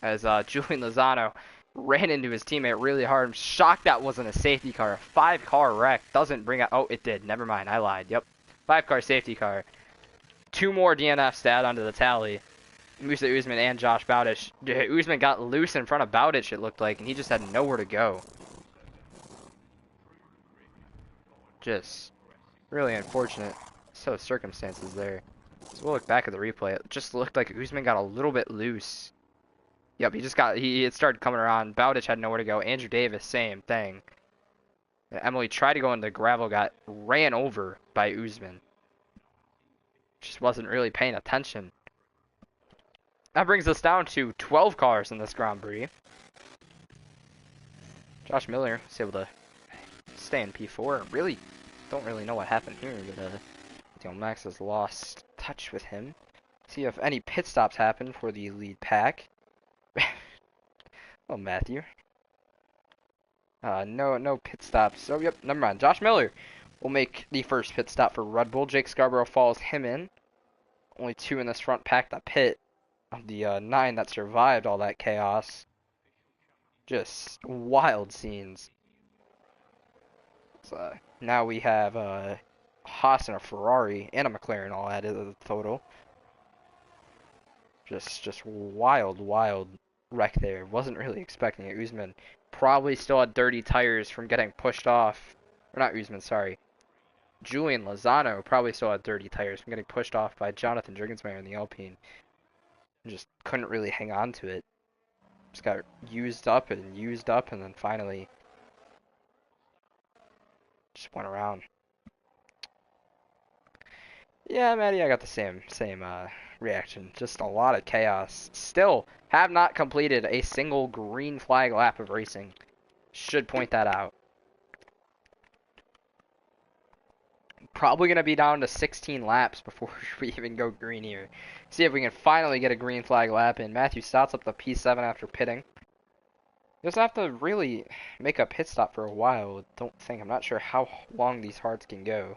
As Julian Lozano ran into his teammate really hard. I'm shocked that wasn't a safety car. A 5-car wreck doesn't bring out... Oh, it did. Never mind. I lied. Yep. 5-car safety car. 2 more DNFs to add onto the tally. Musa Usman and Josh Bowditch. Usman got loose in front of Bowditch, it looked like, and he just had nowhere to go. Just really unfortunate circumstances there. So we'll look back at the replay. It just looked like Usman got a little bit loose. Yep, it started coming around. Bowditch had nowhere to go. Andrew Davis, same thing. Emily tried to go into the gravel, got ran over by Usman. Just wasn't really paying attention. That brings us down to 12 cars in this Grand Prix. Josh Miller was able to stay in P4. Don't really know what happened here, but Max has lost touch with him. See if any pit stops happen for the lead pack. Oh, Matthew. No pit stops. Oh, yep, never mind. Josh Miller will make the first pit stop for Red Bull. Jake Scarborough follows him in. Only 2 in this front pack that pit of the 9 that survived all that chaos. Just wild scenes. So now we have a Haas and a Ferrari and a McLaren all added to the total. Just wild wreck there. Wasn't really expecting it. Usman probably still had dirty tires from getting pushed off. Or not Usman, sorry. Julian Lozano probably still had dirty tires from getting pushed off by Jonathan Jurgensmeyer in the Alpine. Just couldn't really hang on to it. Just got used up, and then finally just went around. Yeah, Maddie, I got the same reaction. Just a lot of chaos. Still have not completed a single green flag lap of racing. Should point that out. Probably going to be down to 16 laps before we even go green here. See if we can finally get a green flag lap in. Matthew Stott's up to P7 after pitting. He doesn't have to really make a pit stop for a while, don't think. I'm not sure how long these hards can go.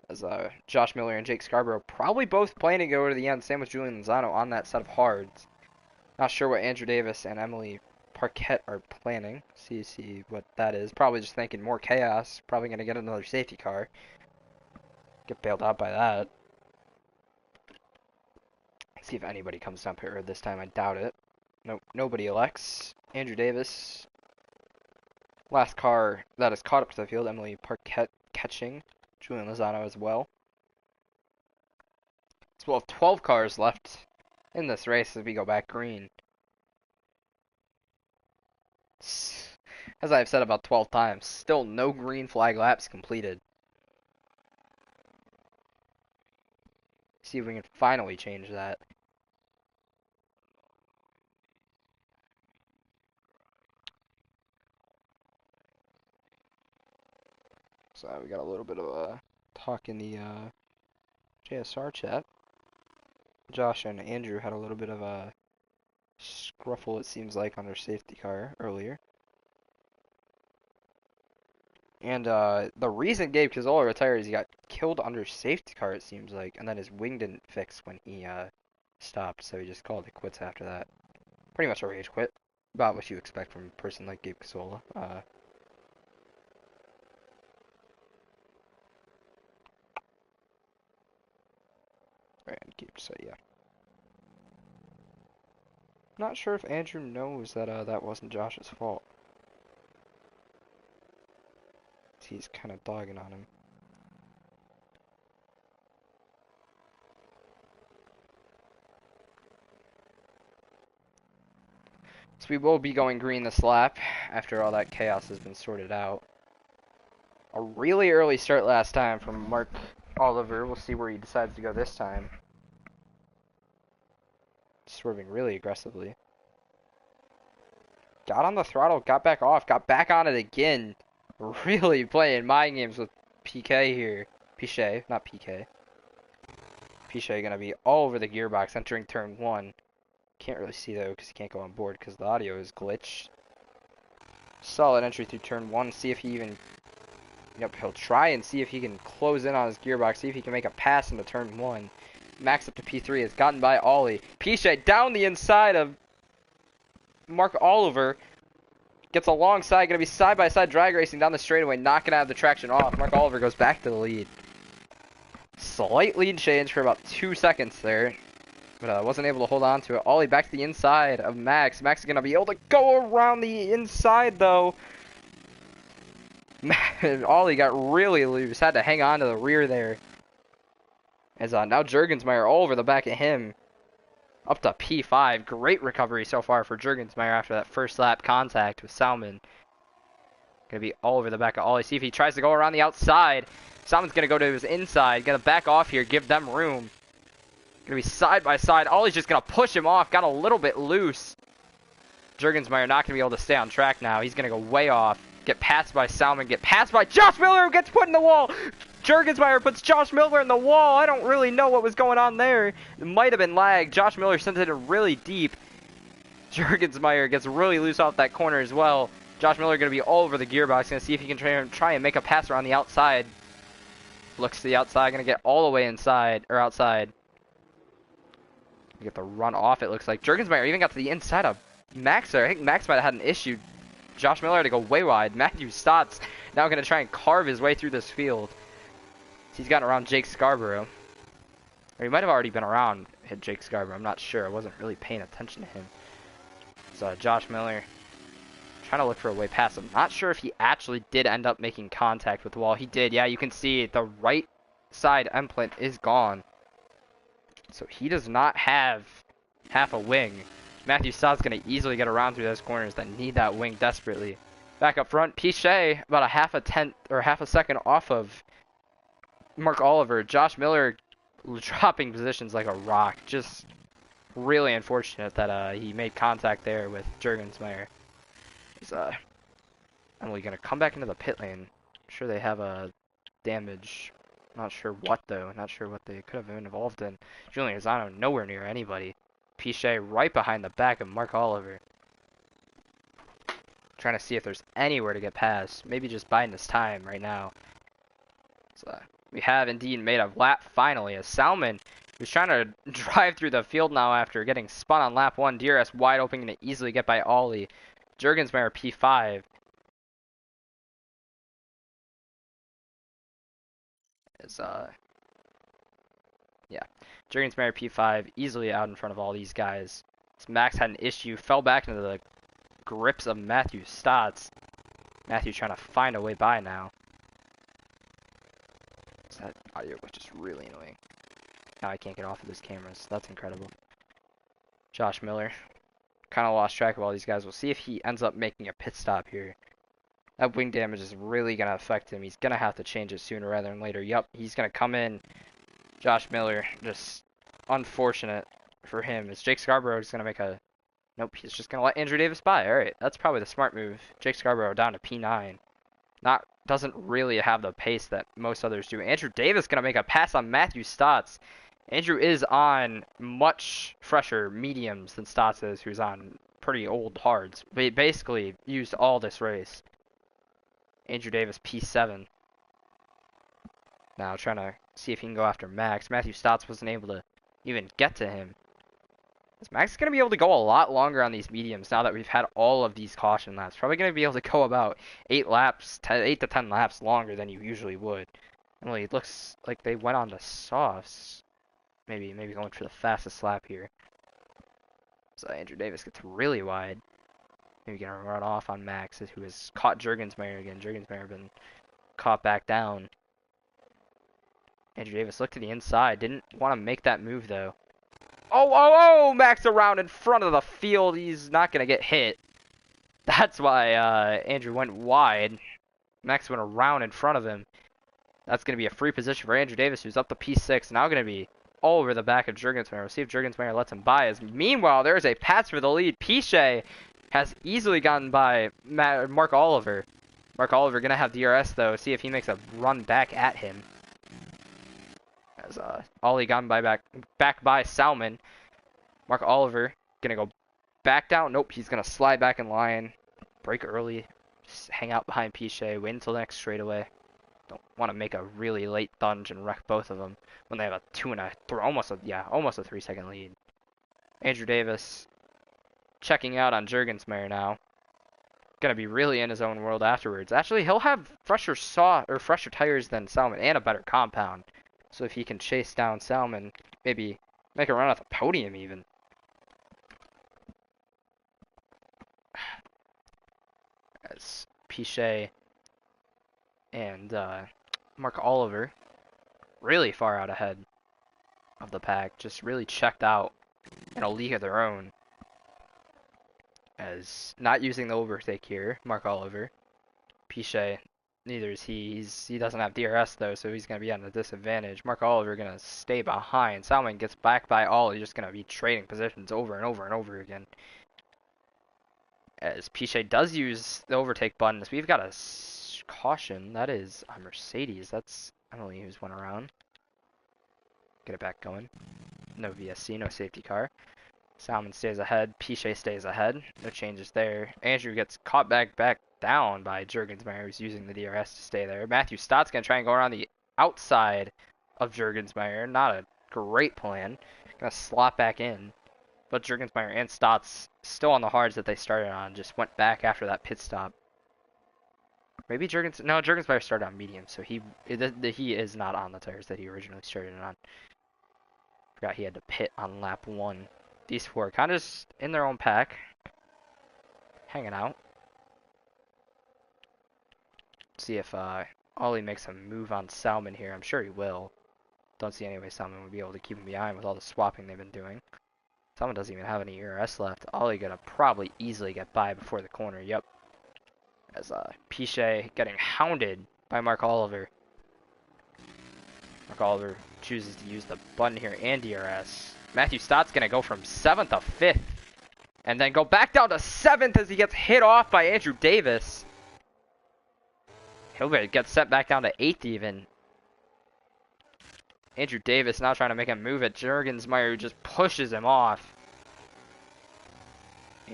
As Josh Miller and Jake Scarborough probably both planning to go to the end. Same with Julian Lozano on that set of hards. Not sure what Andrew Davis and Emily Parquette are planning. See what that is. Probably just thinking more chaos. Probably going to get another safety car. Get bailed out by that. See if anybody comes down pit road this time. I doubt it. Nope, nobody elects. Andrew Davis. Last car that is caught up to the field. Emily Parquette catching. Julian Lozano as well. So we'll have 12 cars left in this race as we go back green. As I've said about 12 times, still no green flag laps completed. See if we can finally change that. So we got a little bit of a talk in the JSR chat. Josh and Andrew had a little bit of a scruffle, it seems like, on their safety car earlier. And the reason Gabe Cazola retired is he got killed under safety car, it seems like, and then his wing didn't fix when he stopped, so he just called it quits after that. Pretty much a rage quit. About what you expect from a person like Gabe Cazola. And Gabe said, yeah. Not sure if Andrew knows that that wasn't Josh's fault. He's kind of dogging on him. So we will be going green this lap after all that chaos has been sorted out. A really early start last time from Mark Oliver. We'll see where he decides to go this time. Swerving really aggressively. Got on the throttle, got back off, got back on it again. Really playing mind games with PK here. Pichet, not PK. Pichet gonna be all over the gearbox entering turn 1. Can't really see though because he can't go on board because the audio is glitched. Solid entry through turn 1. See if he even... Yep, he'll try and see if he can close in on his gearbox. See if he can make a pass into turn 1. Max up to P3 has gotten by Ollie. Pichet down the inside of Mark Oliver. Gets alongside, going to be side-by-side drag racing down the straightaway, not going to have the traction off. Mark Oliver goes back to the lead. Slight lead change for about 2 seconds there. But wasn't able to hold on to it. Ollie back to the inside of Max. Max is going to be able to go around the inside, though. Ollie got really loose. Had to hang on to the rear there. As now Jurgensmeyer all over the back of him. Up to P5. Great recovery so far for Jurgensmeyer after that first lap contact with Salmon. Gonna be all over the back of Ollie. See if he tries to go around the outside. Salmon's gonna go to his inside. Gonna back off here. Give them room. Gonna be side by side. Ollie's just gonna push him off. Got a little bit loose. Jurgensmeyer not gonna be able to stay on track now. He's gonna go way off. Get passed by Salmon. Get passed by Josh Miller, who gets put in the wall. Jurgensmeyer puts Josh Miller in the wall. I don't really know what was going on there. It might have been lag. Josh Miller sent it really deep. Jurgensmeyer gets really loose off that corner as well. Josh Miller going to be all over the gearbox. Going to see if he can try and make a pass around the outside. Looks to the outside. Going to get all the way inside, or outside. Get the run off, it looks like. Jurgensmeyer even got to the inside of Max there. I think Max might have had an issue. Josh Miller had to go way wide. Matthew Stott's now going to try and carve his way through this field. He's gotten around Jake Scarborough. Or he might have already been around hit Jake Scarborough. I'm not sure. I wasn't really paying attention to him. So Josh Miller trying to look for a way past him. Not sure if he actually did end up making contact with the wall. He did. Yeah, you can see the right side end plate is gone. So he does not have half a wing. Matthew Stott's going to easily get around through those corners that need that wing desperately. Back up front, Prix about a half a second off of Mark Oliver. Josh Miller dropping positions like a rock. Just really unfortunate that he made contact there with Jurgensmeyer. He's Emily going to come back into the pit lane. I'm sure they have a damage. Not sure what though. Not sure what they could have been involved in. Julian Lozano nowhere near anybody. Pichet right behind the back of Mark Oliver. Trying to see if there's anywhere to get past. Maybe just biding his time right now. So we have indeed made a lap finally. As Salmon, who's trying to drive through the field now after getting spun on lap 1. DRS wide open to easily get by Ollie. Jurgensmeyer P5. Is yeah. Jurgensmeyer P5 easily out in front of all these guys. As Max had an issue, fell back into the grips of Matthew Stotts. Matthew trying to find a way by now. So that audio was just really annoying. Now I can't get off of this camera, so that's incredible. Josh Miller kind of lost track of all these guys. We'll see if he ends up making a pit stop here. That wing damage is really going to affect him. He's going to have to change it sooner rather than later. Yup, he's going to come in. Josh Miller, just unfortunate for him. As Jake Scarborough is going to make a... Nope, he's just going to let Andrew Davis by. Alright, that's probably the smart move. Jake Scarborough down to P9. Doesn't really have the pace that most others do. Andrew Davis going to make a pass on Matthew Stotts. Andrew is on much fresher mediums than Stotts is, who's on pretty old hards. But he basically used all this race. Andrew Davis, P7. Now trying to see if he can go after Max. Matthew Stotts wasn't able to even get to him. Max is going to be able to go a lot longer on these mediums now that we've had all of these caution laps. Probably going to be able to go about 8 to 10 laps longer than you usually would. Well, it looks like they went on to softs. Maybe going for the fastest lap here. So Andrew Davis gets really wide. Maybe going to run off on Max, who has caught Jurgensmeyer again. Jurgensmeyer been caught back down. Andrew Davis looked to the inside. Didn't want to make that move, though. Oh, Max around in front of the field. He's not going to get hit. That's why Andrew went wide. Max went around in front of him. That's going to be a free position for Andrew Davis, who's up to P6. Now going to be all over the back of Jurgensmeyer. We'll see if Jurgensmeyer lets him by. Meanwhile, there's a pass for the lead. Pichet has easily gotten by Mark Oliver. Mark Oliver going to have DRS, though. See if he makes a run back at him. As Ollie gotten back by Salmon. Mark Oliver going to go back down. Nope, he's going to slide back in line. Break early. Just hang out behind Pichet. Wait until the next straightaway. Don't want to make a really late dunge and wreck both of them when they have almost a 3-second lead. Andrew Davis checking out on Jurgensmeyer now. Gonna be really in his own world afterwards. Actually, he'll have fresher tires than Salmon and a better compound. So if he can chase down Salmon, maybe make a run at the podium even. As Pichet and Mark Oliver really far out ahead of the pack, just really checked out in a league of their own. As not using the overtake here, Mark Oliver. Pichet, neither is he. He doesn't have DRS though, so he's going to be at a disadvantage. Mark Oliver going to stay behind. Salmon gets back by Ollie, just going to be trading positions over and over and over again. As Pichet does use the overtake button, we've got a caution. That is a Mercedes. That's Emily who's went around. Get it back going. No VSC, no safety car. Salmon stays ahead. Pichet stays ahead. No changes there. Andrew gets caught back down by Jurgensmeyer, who's using the DRS to stay there. Matthew Stott's going to try and go around the outside of Jurgensmeyer. Not a great plan. Going to slot back in. But Jurgensmeyer and Stotts, still on the hards that they started on, just went back after that pit stop. Maybe Jurgensmeyer started on medium, so he is not on the tires that he originally started on. Forgot he had to pit on lap 1. These four kind of just in their own pack. hanging out. See if Ollie makes a move on Salmon here. I'm sure he will. Don't see any way Salmon would be able to keep him behind with all the swapping they've been doing. Salmon doesn't even have any ERS left. Ollie gonna probably easily get by before the corner. Yep. As Pichet getting hounded by Mark Oliver. Mark Oliver chooses to use the button here and DRS. Matthew Stott's gonna go from 7th to 5th. And then go back down to 7th as he gets hit off by Andrew Davis. Hilbert gets sent back down to 8th even. Andrew Davis now trying to make him move it. Jurgensmeyer just pushes him off.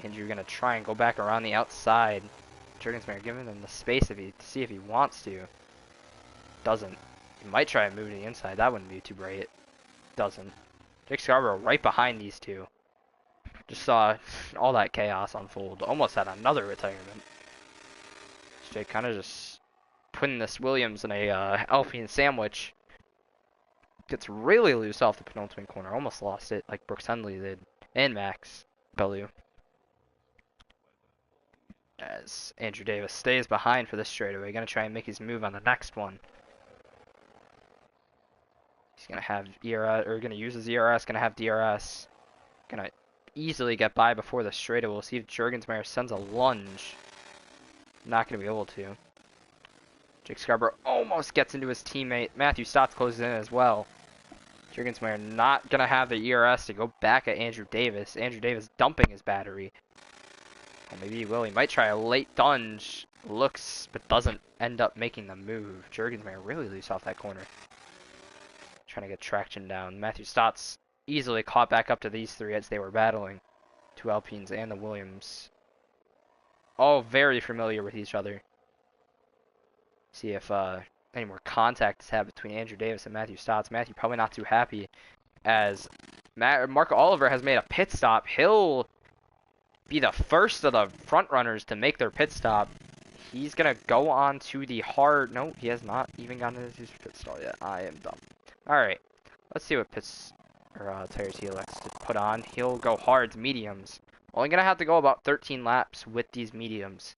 Andrew gonna try and go back around the outside. Jurgensmeyer giving him the space to see if he wants to. Doesn't. He might try and move to the inside. That wouldn't be too bright. Doesn't. Jake Scarborough right behind these two. Just saw all that chaos unfold. Almost had another retirement. Jake kind of just putting this Williams in a Alpine sandwich. Gets really loose off the penultimate corner. Almost lost it like Brooks Hundley did. And Max Bellew. As Andrew Davis stays behind for this straightaway. Gonna try and make his move on the next one. He's gonna have ERS, or gonna use his ERS, gonna have DRS. Gonna easily get by before the straightaway. We'll see if Jurgensmeyer sends a lunge. Not gonna be able to. Jake Scarborough almost gets into his teammate. Matthew Stotts closes in as well. Jurgensmeyer not gonna have the ERS to go back at Andrew Davis. Andrew Davis dumping his battery. Well, maybe he will. He might try a late dunge. Looks, but doesn't end up making the move. Jurgensmeyer really loose off that corner. Trying to get traction down. Matthew Stotts easily caught back up to these three as they were battling. Two Alpines and the Williams. All very familiar with each other. See if any more contact is had between Andrew Davis and Matthew Stotts. Matthew probably not too happy as Mark Oliver has made a pit stop. He'll be the first of the front runners to make their pit stop. He's going to go on to the hard... No, he has not even gotten into his pit stall yet. I am dumb. Alright, let's see what tires he elects to put on. He'll go hards, mediums. Only going to have to go about 13 laps with these mediums.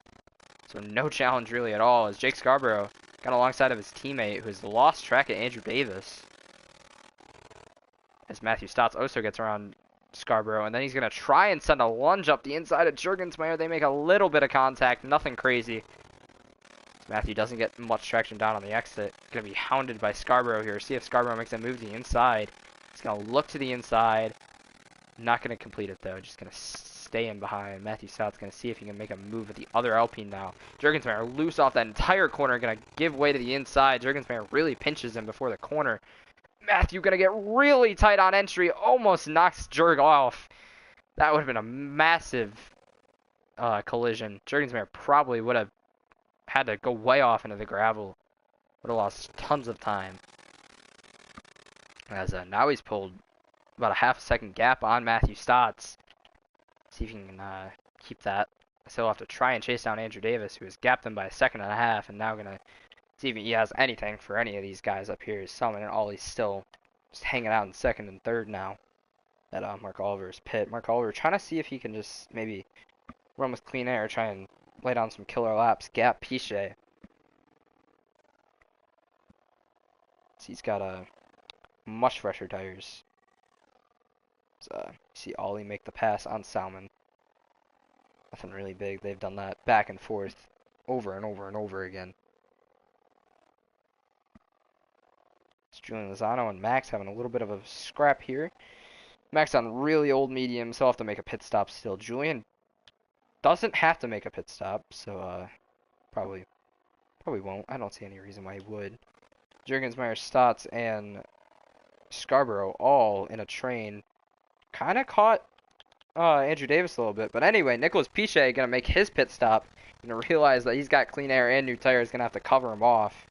So no challenge really at all as Jake Scarborough got alongside of his teammate who has lost track of Andrew Davis. As Matthew Stotts also gets around Scarborough, and then he's going to try and send a lunge up the inside of Jurgensmeyer. They make a little bit of contact, nothing crazy. As Matthew doesn't get much traction down on the exit. Going to be hounded by Scarborough here. See if Scarborough makes a move to the inside. He's going to look to the inside. Not going to complete it though, just going to stay in behind. Matthew Stott's going to see if he can make a move at the other Alpine now. Jurgensmeyer loose off that entire corner, going to give way to the inside. Jurgensmeyer really pinches him before the corner. Matthew going to get really tight on entry, almost knocks Jurg off. That would have been a massive collision. Jurgensmeyer probably would have had to go way off into the gravel. Would have lost tons of time. As now he's pulled about a half a second gap on Matthew Stotts. See if he can keep that. So he'll have to try and chase down Andrew Davis, who has gapped him by a second and a half, and now going to see if he has anything for any of these guys up here. Salmon and Ollie's still just hanging out in second and third now at Mark Oliver's pit. Mark Oliver trying to see if he can just maybe run with clean air, try and lay down some killer laps, gap Pichet. So he's got much fresher tires. So see Ollie make the pass on Salmon. Nothing really big. They've done that back and forth over and over and over again. It's Julian Lozano and Max having a little bit of a scrap here. Max on really old medium, so he'll have to make a pit stop still. Julian doesn't have to make a pit stop, so probably won't. I don't see any reason why he would. Jurgensmeyer, Stotts, and Scarborough all in a train. Kind of caught Andrew Davis a little bit. But anyway, Nicholas Pichet going to make his pit stop. Going to realize that he's got clean air and new tires. Going to have to cover him off.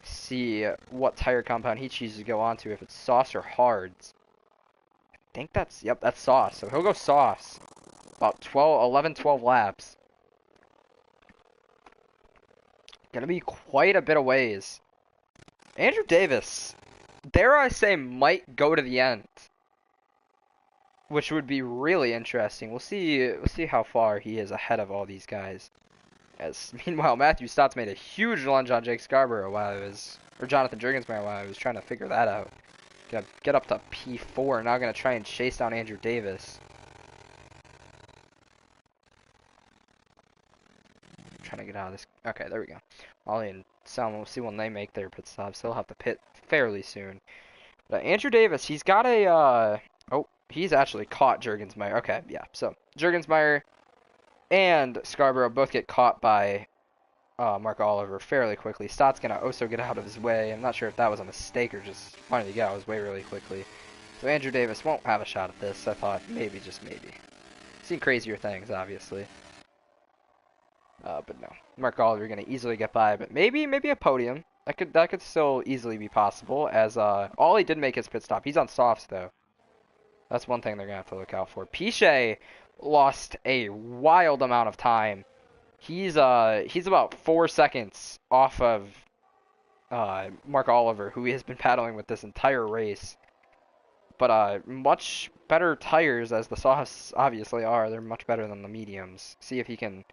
See what tire compound he chooses to go onto. If it's sauce or hards. I think that's, yep, that's sauce. So he'll go sauce. About 11, 12 laps. Going to be quite a bit of ways. Andrew Davis, dare I say, might go to the end. which would be really interesting. We'll see how far he is ahead of all these guys. As meanwhile, Matthew Stotts made a huge lunge on Jake Scarborough or Jonathan Jurgensmeyer while I was trying to figure that out. Gonna get up to P4, now gonna try and chase down Andrew Davis. Trying to get out of this. Okay, there we go. Ollie and Salmon, we'll see when they make their pit stops. They'll have to pit fairly soon. But Andrew Davis, he's got a, oh, he's actually caught Jurgensmeyer. Okay, yeah. So, Jurgensmeyer and Scarborough both get caught by Mark Oliver fairly quickly. Stott's going to also get out of his way. I'm not sure if that was a mistake or just wanted to get out of his way really quickly. So Andrew Davis won't have a shot at this. I thought maybe, just maybe. Seen crazier things, obviously. But no. Mark Oliver going to easily get by, but maybe a podium. That could still easily be possible, as Ollie did make his pit stop. He's on softs, though. That's one thing they're going to have to look out for. Prix lost a wild amount of time. He's about 4 seconds off of Mark Oliver, who he has been battling with this entire race. But much better tires, as the softs obviously are. They're much better than the mediums. See if he can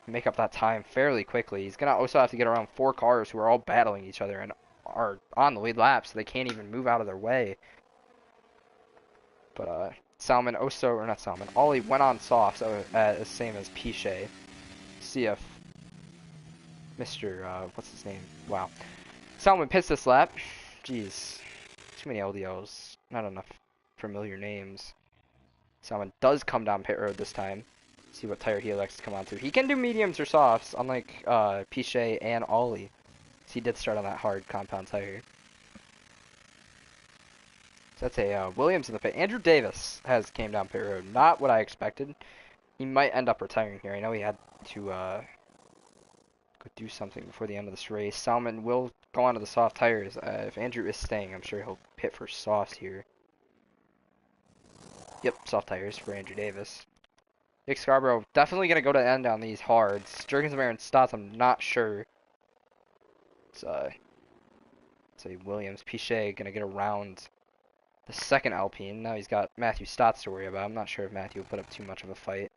make up that time fairly quickly. He's going to also have to get around 4 cars who are all battling each other and are on the lead lap, so they can't even move out of their way. But Ollie went on soft, so same as Prix. See if Mr. What's his name? Wow. Salmon pits this lap. Jeez. Too many LDOs. Not enough familiar names. Salmon does come down pit road this time. See what tire he elects to come onto. He can do mediums or softs, unlike Prix and Ollie. So he did start on that hard compound tire. So that's a Williams in the pit. Andrew Davis has came down pit road. Not what I expected. He might end up retiring here. I know he had to go do something before the end of this race. Salmon will go onto the soft tires. If Andrew is staying, I'm sure he'll pit for softs here. Yep, soft tires for Andrew Davis. Nick Scarborough definitely going to go to end on these hards. Jurgensmeyer and Stotts, I'm not sure. It's a Williams. Prix going to get around the second Alpine. Now he's got Matthew Stotts to worry about. I'm not sure if Matthew will put up too much of a fight.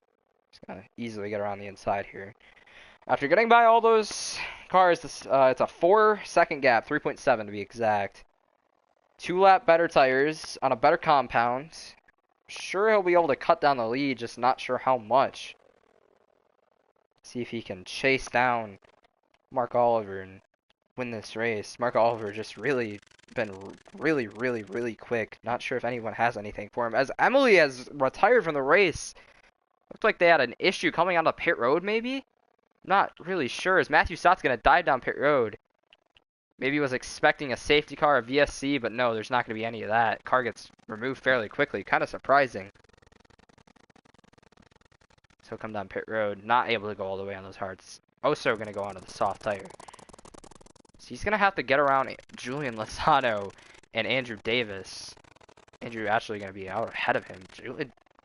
He's going to easily get around the inside here. After getting by all those cars, it's a 4-second gap, 3.7 to be exact. 2-lap better tires on a better compound. Sure he'll be able to cut down the lead, just not sure how much. See if he can chase down Mark Oliver and win this race. Mark Oliver just really been really quick. Not sure if anyone has anything for him. As Emily has retired from the race. Looked like they had an issue coming onto pit road, maybe? Not really sure. Is Matthew Stott's going to dive down pit road? Maybe he was expecting a safety car, a VSC, but no, there's not going to be any of that. Car gets removed fairly quickly. Kind of surprising. So he'll come down pit road. Not able to go all the way on those hards. Also going to go onto the soft tire. So he's going to have to get around Julian Lozano and Andrew Davis. Andrew actually going to be out ahead of him.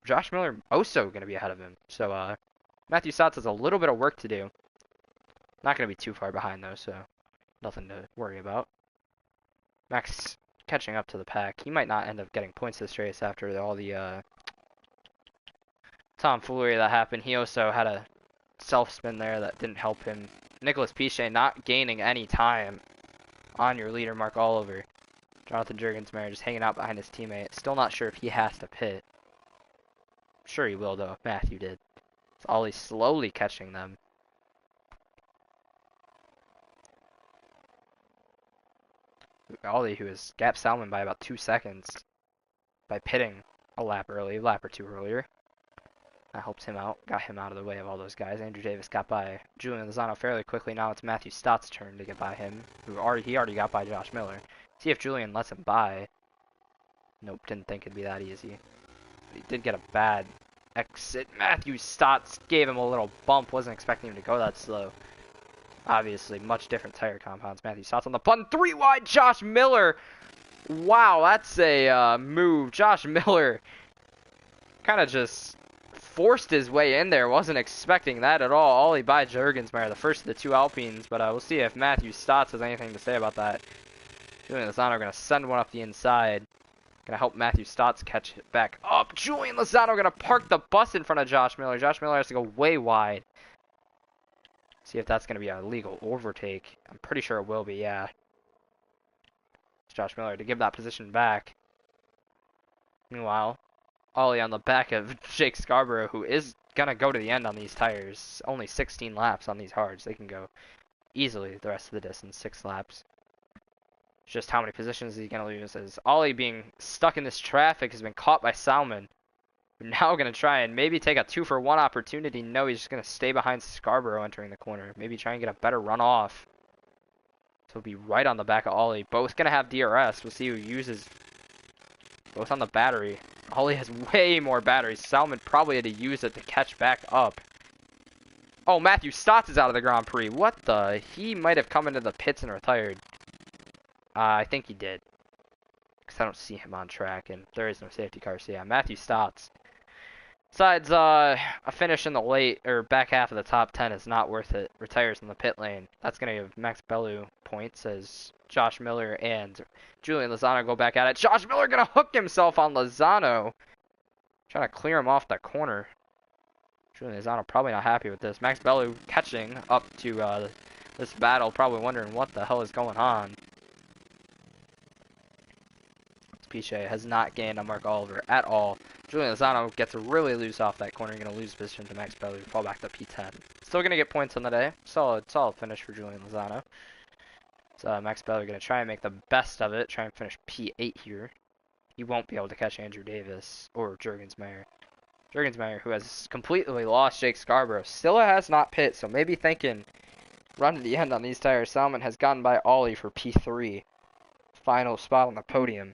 Josh Miller also going to be ahead of him. So Matthew Stotts has a little bit of work to do. Not going to be too far behind though, so nothing to worry about. Max catching up to the pack. He might not end up getting points this race after all the tomfoolery that happened. He also had a self-spin there that didn't help him. Nicholas Prix not gaining any time on your leader, Mark Oliver. Jonathan Jurgensmeyer just hanging out behind his teammate. Still not sure if he has to pit. Sure he will though, if Matthew did. It's Ollie slowly catching them. Ollie, who has gapped Salmon by about 2 seconds by pitting a lap or two earlier. That helps him out, got him out of the way of all those guys. Andrew Davis got by Julian Lozano fairly quickly. Now it's Matthew Stott's turn to get by him, he already got by Josh Miller. See if Julian lets him by. Nope, didn't think it'd be that easy. But he did get a bad exit. Matthew Stotts gave him a little bump. Wasn't expecting him to go that slow. Obviously, much different tire compounds. Matthew Stotts on the button. 3 wide, Josh Miller. Wow, that's a move. Josh Miller kind of just forced his way in there. Wasn't expecting that at all. Ollie by Jurgensmeyer, the first of the 2 Alpines. But we'll see if Matthew Stotts has anything to say about that. Julian Lozano going to send one up the inside. Gonna help Matthew Stotts catch it back up. Julian Lozano gonna park the bus in front of Josh Miller. Josh Miller has to go way wide. See if that's gonna be a legal overtake. I'm pretty sure it will be, yeah. Josh Miller to give that position back. Meanwhile, Ollie on the back of Jake Scarborough, who is gonna go to the end on these tires. Only 16 laps on these hards. They can go easily the rest of the distance, 6 laps. Just how many positions is he going to lose? As Ollie being stuck in this traffic has been caught by Salmon. Now going to try and maybe take a 2-for-1 opportunity. No, he's just going to stay behind Scarborough entering the corner. Maybe try and get a better run off. So he'll be right on the back of Ollie. Both going to have DRS. We'll see who uses both on the battery. Ollie has way more batteries. Salmon probably had to use it to catch back up. Oh, Matthew Stotts is out of the Grand Prix. What the? He might have come into the pits and retired. I think he did. Because I don't see him on track, and there is no safety car. So yeah, Matthew Stotts. Besides, a finish in the late, or back half of the top 10 is not worth it. Retires in the pit lane. That's going to give Max Bellew points as Josh Miller and Julian Lozano go back at it. Josh Miller going to hook himself on Lozano. Trying to clear him off that corner. Julian Lozano probably not happy with this. Max Bellew catching up to this battle, probably wondering what the hell is going on. Prix has not gained on Mark Oliver at all. Julian Lozano gets really loose off that corner. Going to lose position to Max Bellew. Fall back to P10. Still going to get points on the day. Solid finish for Julian Lozano. So Max Bellew going to try and make the best of it. Try and finish P8 here. He won't be able to catch Andrew Davis or Jurgensmeyer. Jurgensmeyer, who has completely lost Jake Scarborough, still has not pit. So maybe thinking run to the end on these tires. Salmon has gotten by Ollie for P3. Final spot on the podium.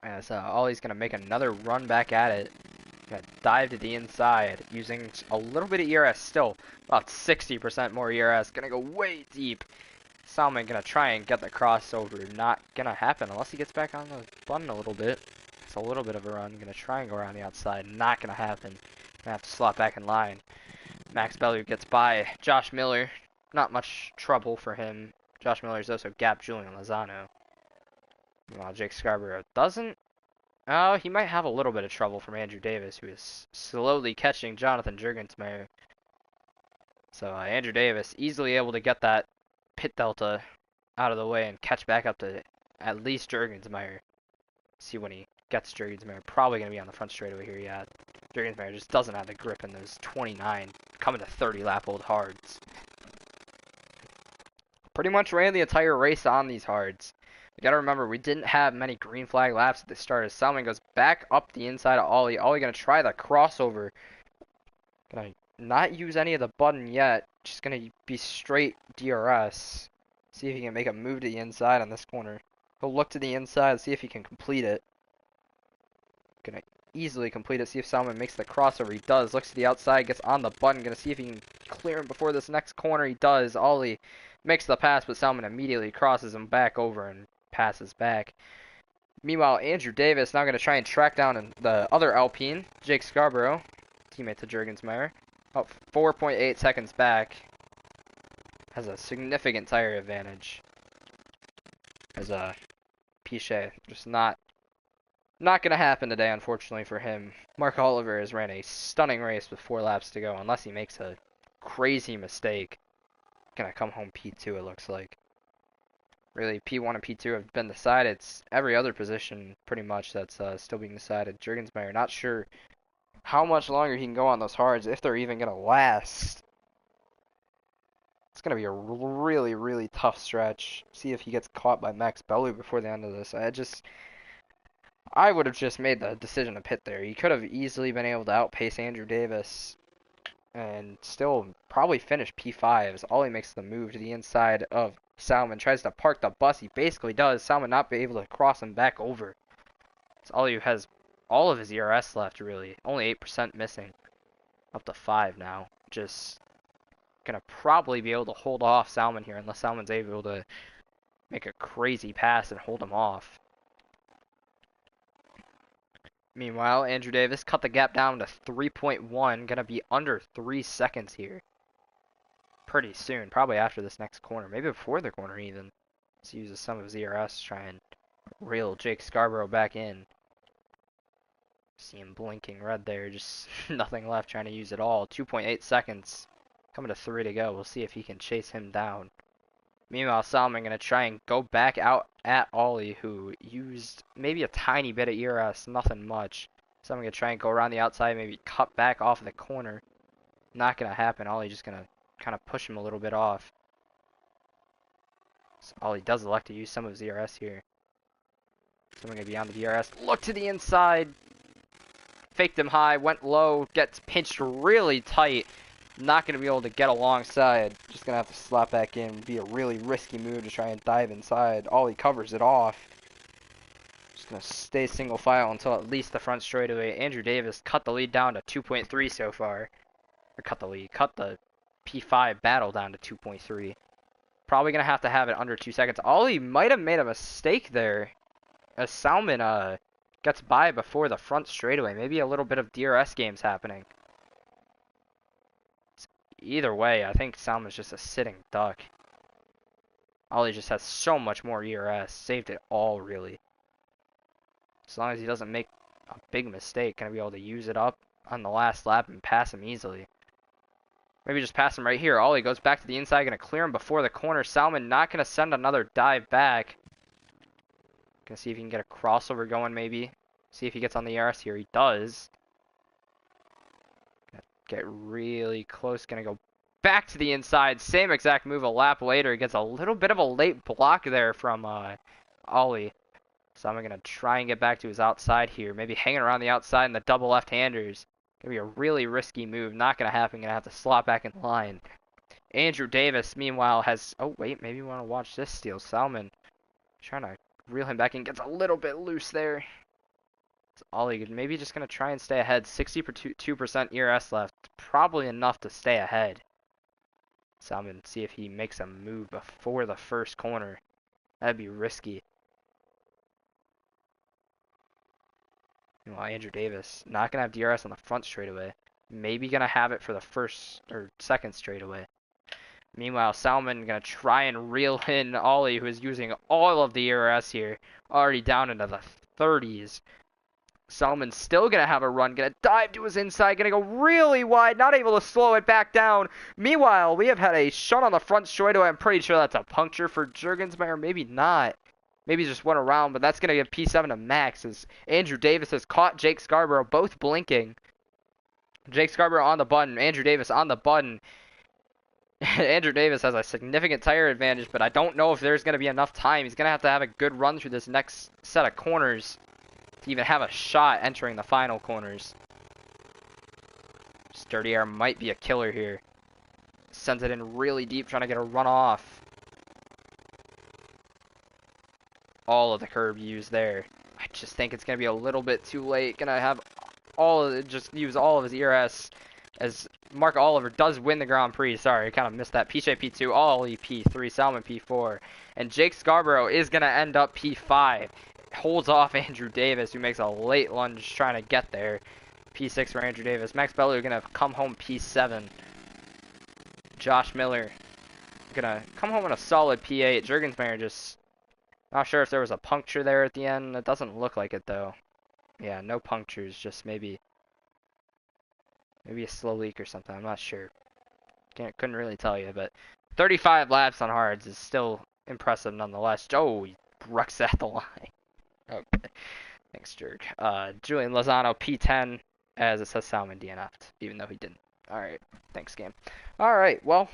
As Ollie's going to make another run back at it. Going to dive to the inside using a little bit of ERS still. About 60% more ERS. Going to go way deep. Salmon going to try and get the crossover. Not going to happen unless he gets back on the button a little bit. It's a little bit of a run. Going to try and go around the outside. Not going to happen. Going to have to slot back in line. Max Bellew gets by Josh Miller. Not much trouble for him. Josh Miller's also gapped Julian Lozano. Well, Jake Scarborough doesn't. Oh, he might have a little bit of trouble from Andrew Davis, who is slowly catching Jonathan Jurgensmeyer. So Andrew Davis easily able to get that pit delta out of the way and catch back up to at least Jurgensmeyer. See when he gets Jurgensmeyer. Probably going to be on the front straightaway here, yeah. Jurgensmeyer just doesn't have the grip in those 29, coming to 30 lap old hards. Pretty much ran the entire race on these hards. You gotta remember, we didn't have many green flag laps at the start. As Salmon goes back up the inside of Ollie. Ollie gonna try the crossover. Gonna not use any of the button yet. Just gonna be straight DRS. See if he can make a move to the inside on this corner. He'll look to the inside, see if he can complete it. Gonna easily complete it. See if Salmon makes the crossover. He does. Looks to the outside, gets on the button. Gonna see if he can clear him before this next corner. He does. Ollie makes the pass, but Salmon immediately crosses him back over and passes back. Meanwhile, Andrew Davis now going to try and track down the other Alpine, Jake Scarborough, teammate to Jurgensmeyer. About 4.8 seconds back. Has a significant tire advantage. As Prix just not going to happen today, unfortunately for him. Mark Oliver has ran a stunning race with 4 laps to go, unless he makes a crazy mistake. Gonna come home P2, it looks like. Really, P1 and P2 have been decided. It's every other position, pretty much, that's still being decided. Jurgensmeyer, not sure how much longer he can go on those hards, if they're even going to last. It's going to be a really, really tough stretch. See if he gets caught by Max Bellew before the end of this. I would have just made the decision to pit there. He could have easily been able to outpace Andrew Davis and still probably finish P5 as Ollie makes the move to the inside of Salmon. Tries to park the bus. He basically does. Salmon not be able to cross him back over. So Ollie has all of his ERS left, really. Only 8% missing. Up to 5 now. Just gonna probably be able to hold off Salmon here unless Salmon's able to make a crazy pass and hold him off. Meanwhile, Andrew Davis cut the gap down to 3.1. Gonna be under 3 seconds here. pretty soon, probably after this next corner, maybe before the corner even. He uses some of his ERS to try and reel Jake Scarborough back in. See him blinking red there, just nothing left, trying to use it all. 2.8 seconds, coming to 3 to go. We'll see if he can chase him down. Meanwhile, Salmon going to try and go back out at Ollie, who used maybe a tiny bit of ERS, nothing much. Salmon going to try and go around the outside, maybe cut back off of the corner. Not going to happen. Ollie just going to kind of push him a little bit off. So Ollie does elect to use some of his ERS here. Someone going to be on the DRS. Look to the inside. Faked him high, went low, gets pinched really tight. Not going to be able to get alongside. Just going to have to slap back in. Be a really risky move to try and dive inside. Ollie covers it off. Just going to stay single file until at least the front straightaway. Andrew Davis cut the lead down to 2.3 so far. Or cut the P5 battle down to 2.3. Probably going to have it under 2 seconds. Ollie might have made a mistake there. As Salmon gets by before the front straightaway. Maybe a little bit of DRS games happening. Either way, I think Salmon's just a sitting duck. Ollie just has so much more ERS. Saved it all, really. As long as he doesn't make a big mistake, gonna be able to use it up on the last lap and pass him easily. Maybe just pass him right here. Ollie goes back to the inside, gonna clear him before the corner. Salmon not gonna send another dive back. Gonna see if he can get a crossover going, maybe. See if he gets on the ERS here. He does. Get really close. Gonna go back to the inside. Same exact move a lap later. He gets a little bit of a late block there from Ollie. So I'm gonna try and get back to his outside here. Maybe hanging around the outside in the double left-handers. Gonna be a really risky move. Not gonna happen. Gonna have to slot back in line. Andrew Davis, meanwhile, has... Oh, wait. Maybe you want to watch this steal. Salmon trying to reel him back in. Gets a little bit loose there. Ollie maybe just going to try and stay ahead. 62% ERS left. Probably enough to stay ahead. Salmon, see if he makes a move before the first corner. That'd be risky. Meanwhile, Andrew Davis not going to have DRS on the front straightaway. Maybe going to have it for the first or second straightaway. Meanwhile, Salmon going to try and reel in Ollie, who is using all of the ERS here. Already down into the 30s. Salmon's still going to have a run, going to dive to his inside, going to go really wide, not able to slow it back down. Meanwhile, we have had a shunt on the front straightaway. I'm pretty sure that's a puncture for Jurgensmeyer, maybe not. Maybe just went around, but that's going to give P7 to Max as Andrew Davis has caught Jake Scarborough, both blinking. Jake Scarborough on the button, Andrew Davis on the button. Andrew Davis has a significant tire advantage, but I don't know if there's going to be enough time. He's going to have a good run through this next set of corners to even have a shot entering the final corners. Sturdy Air might be a killer here. Sends it in really deep, trying to get a run off. All of the curb used there. I just think it's going to be a little bit too late. Going to have use all of his ERS as Mark Oliver does win the Grand Prix. Sorry, I kind of missed that. Piche P2, Ollie P3, Salmon P4. And Jake Scarborough is going to end up P5. Holds off Andrew Davis, who makes a late lunge trying to get there. P6 for Andrew Davis. Max Bellew going to come home P7. Josh Miller going to come home in a solid P8. Jurgensmeyer just not sure if there was a puncture there at the end. It doesn't look like it, though. Yeah, no punctures, just maybe a slow leak or something. I'm not sure. Couldn't really tell you, but 35 laps on hards is still impressive nonetheless. Oh, he wrecks at the line. Okay. Thanks, Jerk. Julian Lozano, P10, as it says Salmon DNF'd, even though he didn't. Alright. Thanks, game. Alright, well,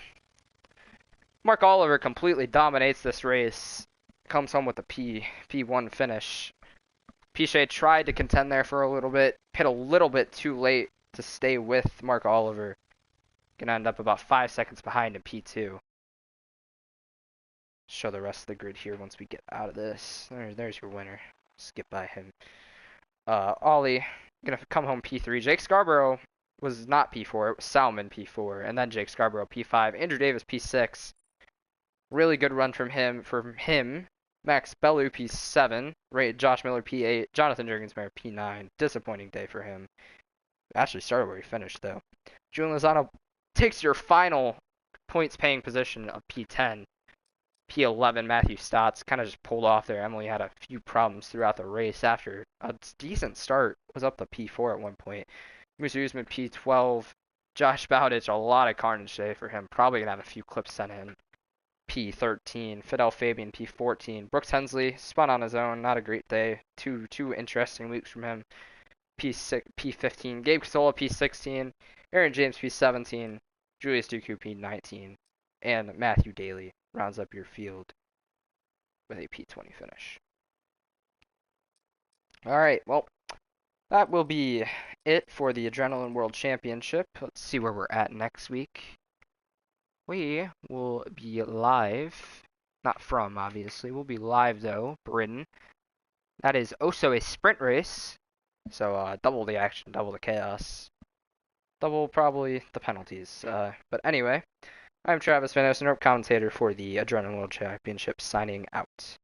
Mark Oliver completely dominates this race. Comes home with a P1 finish. Piche tried to contend there for a little bit. Hit a little bit too late to stay with Mark Oliver. Gonna end up about 5 seconds behind in P2. Show the rest of the grid here once we get out of this. There's your winner. Skip by him. Ollie, gonna come home P3. Jake Scarborough was not P4. It was Salmon P4. And then Jake Scarborough P5. Andrew Davis P6. Really good run from him. Max Bellew P7. Josh Miller P8. Jonathan Jurgensmeyer P9. Disappointing day for him. Actually started where he finished, though. Julian Lozano takes your final points paying position of P10. P11, Matthew Stotts kind of just pulled off there. Emily had a few problems throughout the race after a decent start. Was up to P4 at one point. Musa Usman P12. Josh Bowditch, a lot of carnage today for him. Probably going to have a few clips sent in. P13. Fidel Fabian P14. Brooks Hensley spun on his own. Not a great day. Two interesting weeks from him. P6, P15. Gabe Casola P16. Aaron James P17. Julius Duku P19. And Matthew Daly rounds up your field with a P20 finish. All right, well, that will be it for the Adrenaline World Championship. Let's see where we're at next week. We will be live, not from, obviously. We'll be live, though, Britain. That is also a sprint race, so double the action, double the chaos, double probably the penalties. But anyway, I'm Travis Van Ostenrup, commentator for the Adrenaline World Championship, signing out.